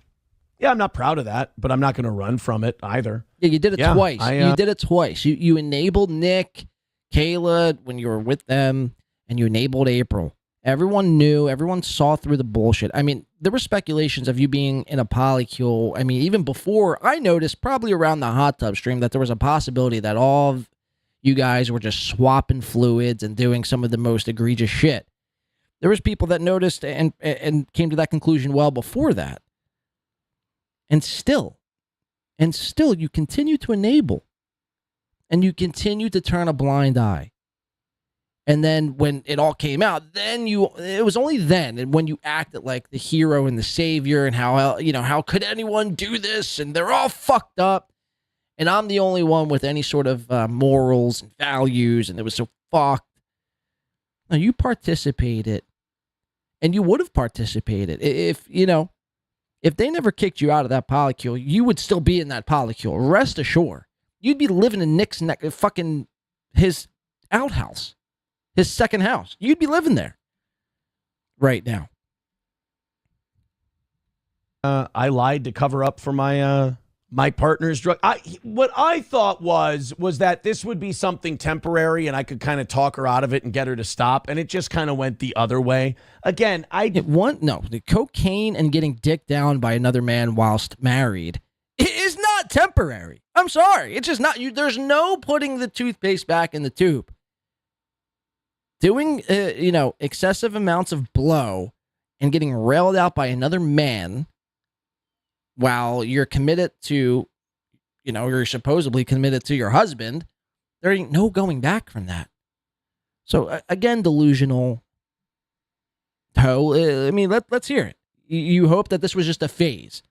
I'm not proud of that, but I'm not going to run from it either. Yeah, you did it twice. You did it twice. You enabled Nick, Kayla when you were with them, and you enabled April. Everyone knew. Everyone saw through the bullshit. I mean, there were speculations of you being in a polycule. I mean, even before I noticed, probably around the hot tub stream, that there was a possibility that all of you guys were just swapping fluids and doing some of the most egregious shit. There was people that noticed and came to that conclusion well before that. And still you continue to enable. And you continue to turn a blind eye. And then when it all came out, it was only then, and when you acted like the hero and the savior, and how could anyone do this? And they're all fucked up. And I'm the only one with any sort of morals and values, and it was so fucked. Now, you participated, and you would have participated if they never kicked you out of that polycule, you would still be in that polycule. Rest assured. You'd be living in Nick's his outhouse, his second house. You'd be living there right now. I lied to cover up for my partner's drug. What I thought was that this would be something temporary and I could kind of talk her out of it and get her to stop. And it just kind of went the other way. Again, the cocaine and getting dicked down by another man whilst married is not temporary. I'm sorry. It's just not. There's no putting the toothpaste back in the tube. Doing, excessive amounts of blow and getting railed out by another man while you're committed to, you're supposedly committed to your husband, there ain't no going back from that. So, again, delusional. I mean, let's hear it. You hope that this was just a phase.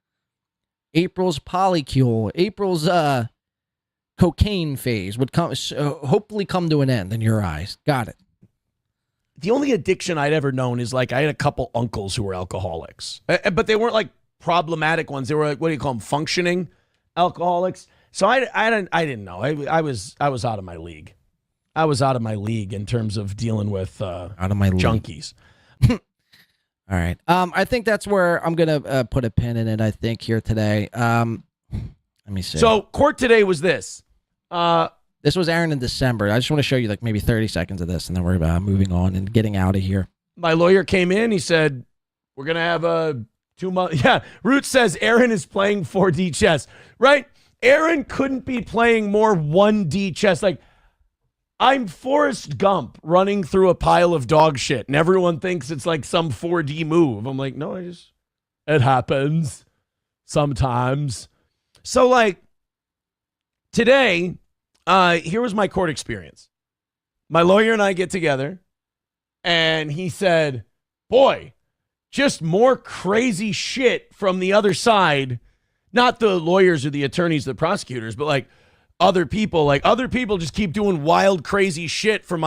April's polycule, April's cocaine phase would hopefully come to an end in your eyes. Got it. The only addiction I'd ever known is I had a couple uncles who were alcoholics, but they weren't problematic ones. They were what do you call them? Functioning alcoholics. So I didn't know. I was out of my league. I was out of my league in terms of dealing with out of my junkies. All right. I think that's where I'm gonna put a pin in it. I think here today. Let me see. So court today was this. This was Aaron in December. I just want to show you maybe 30 seconds of this, and then we're moving on and getting out of here. My lawyer came in. He said, we're going to have a 2 month. Yeah. Root says Aaron is playing 4D chess, right? Aaron couldn't be playing more 1D chess. I'm Forrest Gump running through a pile of dog shit, and everyone thinks it's like some 4D move. I'm like, no, it happens sometimes. So, like, today, here was my court experience. My lawyer and I get together, and he said, boy, just more crazy shit from the other side. Not the lawyers or the attorneys, the prosecutors, but like other people. Like other people just keep doing wild, crazy shit for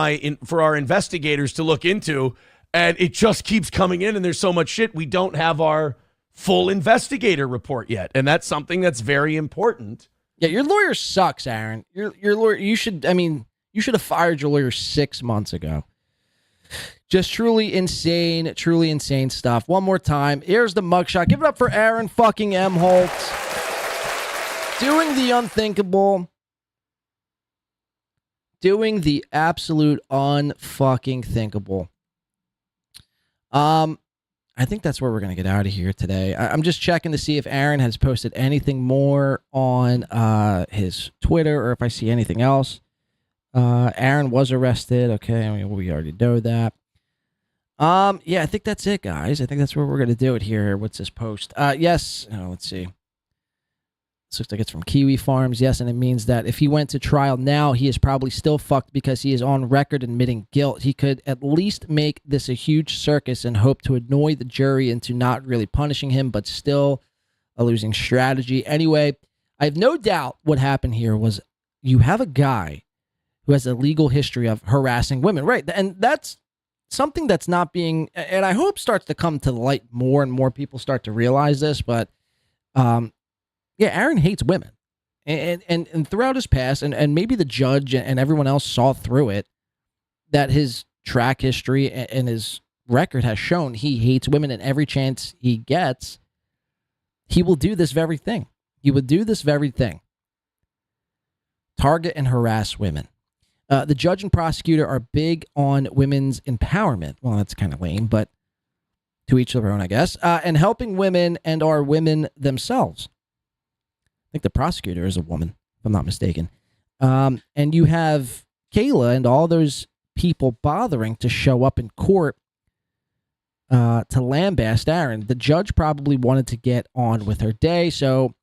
our investigators to look into, and it just keeps coming in. And there's so much shit, we don't have our full investigator report yet, and that's something that's very important. Yeah, your lawyer sucks, Aaron. Your lawyer. You should have fired your lawyer 6 months ago. Just truly insane stuff. One more time. Here's the mugshot. Give it up for Aaron fucking Imholte. Doing the unthinkable. Doing the absolute unfucking thinkable. I think that's where we're going to get out of here today. I'm just checking to see if Aaron has posted anything more on his Twitter or if I see anything else. Aaron was arrested. Okay, I mean, we already know that. Yeah, I think that's it, guys. I think that's where we're going to do it here. What's this post? Yes. Oh, let's see. This looks like it's from Kiwi Farms. Yes, and it means that if he went to trial now, he is probably still fucked because he is on record admitting guilt. He could at least make this a huge circus and hope to annoy the jury into not really punishing him, but still a losing strategy. Anyway, I have no doubt what happened here was you have a guy who has a legal history of harassing women, right? And that's something that's not being, and I hope starts to come to light more and more people start to realize this, but yeah, Aaron hates women. And throughout his past, and maybe the judge and everyone else saw through it, that his track history and his record has shown he hates women, and every chance he gets, he will do this very thing. He would do this very thing. Target and harass women. The judge and prosecutor are big on women's empowerment. Well, that's kind of lame, but to each their own, I guess. And helping women and our women themselves. I think the prosecutor is a woman, if I'm not mistaken. And you have Kayla and all those people bothering to show up in court to lambaste Aaron. The judge probably wanted to get on with her day, so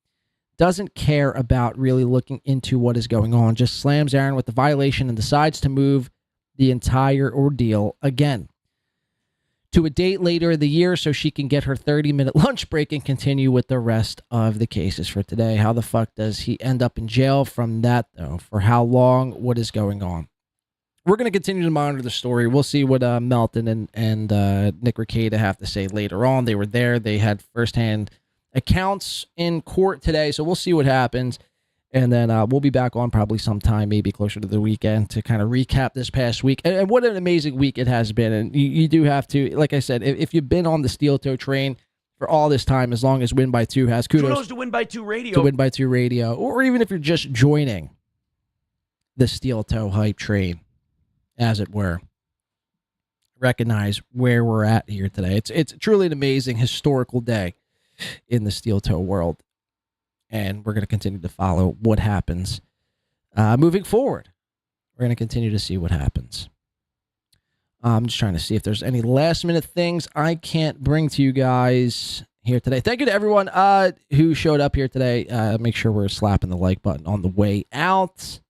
doesn't care about really looking into what is going on. Just slams Aaron with the violation and decides to move the entire ordeal again to a date later in the year so she can get her 30-minute lunch break and continue with the rest of the cases for today. How the fuck does he end up in jail from that, though? For how long? What is going on? We're going to continue to monitor the story. We'll see what Melton and Nick Rekieta have to say later on. They were there. They had firsthand accounts in court today, so we'll see what happens. And then we'll be back on probably sometime, maybe closer to the weekend, to kind of recap this past week. And what an amazing week it has been. And you do have to, like I said, if you've been on the steel toe train for all this time, as long as Win by Two has, kudos to Win by Two Radio. To Win by Two Radio. Or even if you're just joining the steel toe hype train, as it were. Recognize where we're at here today. It's truly an amazing historical day in the steel toe world. And we're going to continue to follow what happens moving forward. We're going to continue to see what happens. I'm just trying to see if there's any last minute things I can't bring to you guys here today. Thank you to everyone who showed up here today. Make sure we're slapping the like button on the way out.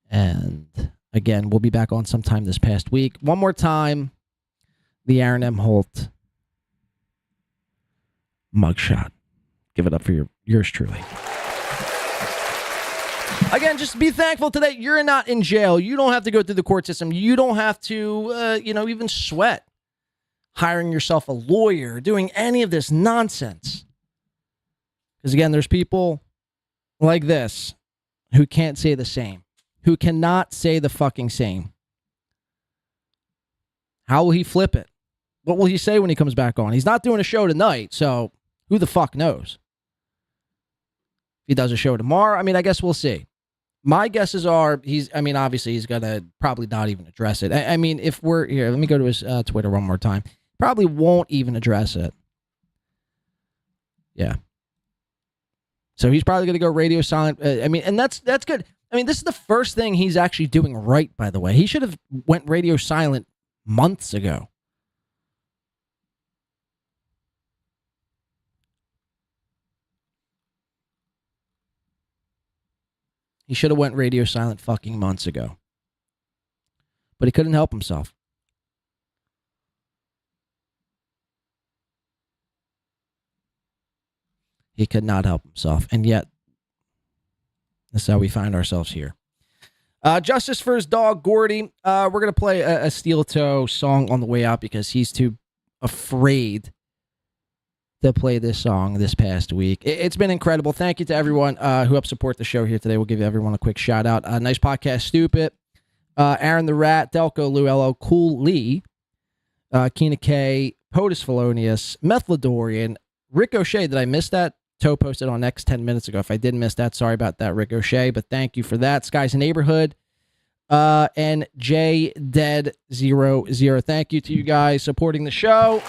And again, we'll be back on sometime this past week. One more time, the Aaron Imholte mugshot. Give it up for yours truly. Again, just be thankful today. You're not in jail. You don't have to go through the court system. You don't have to, even sweat hiring yourself a lawyer, doing any of this nonsense. Because again, there's people like this who can't say the same, who cannot say the fucking same. How will he flip it? What will he say when he comes back on? He's not doing a show tonight, so who the fuck knows? If he does a show tomorrow, I guess we'll see. My guesses are obviously he's going to probably not even address it. If we're here, let me go to his Twitter one more time. Probably won't even address it. Yeah. So he's probably going to go radio silent. And that's good. I mean, this is the first thing he's actually doing right, by the way. He should have went radio silent months ago. He should have went radio silent fucking months ago. But he couldn't help himself. He could not help himself. And yet, that's how we find ourselves here. Justice for his dog, Gordy. We're going to play a Steel Toe song on the way out because he's too afraid to play this song this past week. It's been incredible. Thank you to everyone who helped support the show here today. We'll give everyone a quick shout out. Nice podcast, Stupid. Aaron the Rat, Delco, Lou L.O., Cool Lee, Keena K, POTUS Felonius, Methlodorian, Ricochet. Did I miss that? Toe posted on X 10 minutes ago. If I did miss that, sorry about that, Ricochet, but thank you for that. Sky's Neighborhood, and J Dead 00. Thank you to you guys supporting the show.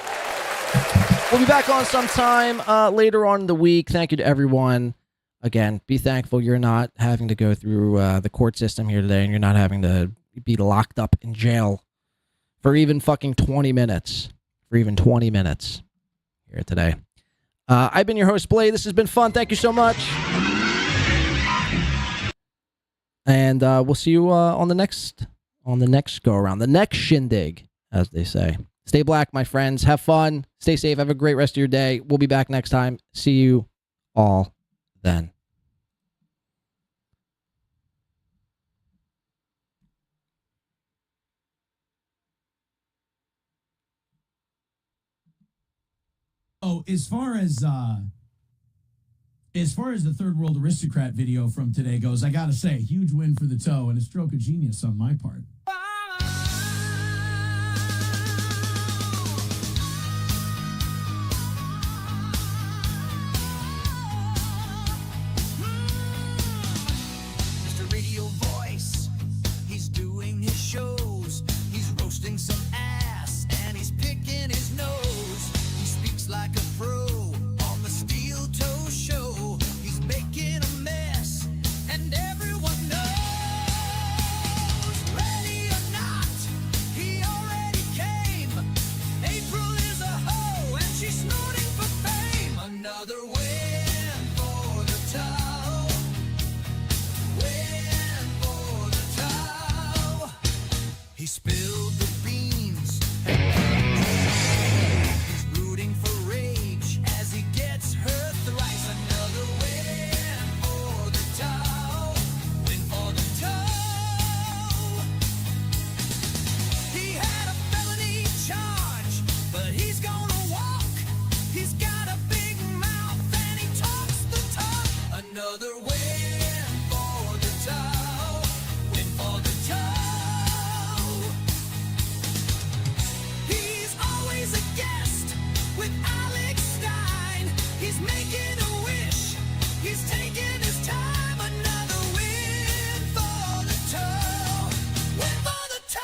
We'll be back on sometime later on in the week. Thank you to everyone. Again, be thankful you're not having to go through the court system here today, and you're not having to be locked up in jail for even fucking 20 minutes. For even 20 minutes here today. I've been your host, Blade. This has been fun. Thank you so much. And we'll see you on the next go around, the next shindig, as they say. Stay black, my friends. Have fun. Stay safe. Have a great rest of your day. We'll be back next time. See you all then. Oh, as far as the third world aristocrat video from today goes, I gotta say, huge win for the toe and a stroke of genius on my part. Mr. Radio Voice, he's doing his shows. He's roasting some ass and he's picking his nose. Like a pro on the Steel Toe Show. He's making a mess and everyone knows. Ready or not, he already came. April is a hoe and she's snorting for fame. Another win for the toe. Win for the toe. He spilled the beans. Her thrice. Another win for the toe. Win for the toe. He had a felony charge, but he's gonna walk. He's got a big mouth and he talks the talk. Another win for the toe. Win for the toe. He's always a guest with Alex Stein. He's making a wish. He's taking his time. Another win for the toe. Win for the toe.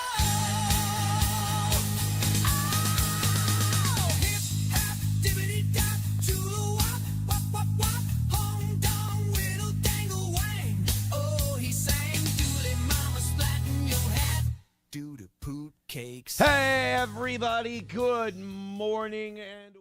Oh, hip hop dibbity dop to wop wop wop wop. Hong dong whittle dangle wang. Oh, he sang doodly mama splatting your hat. Doo-doo poot cakes. Hey, everybody. Good morning and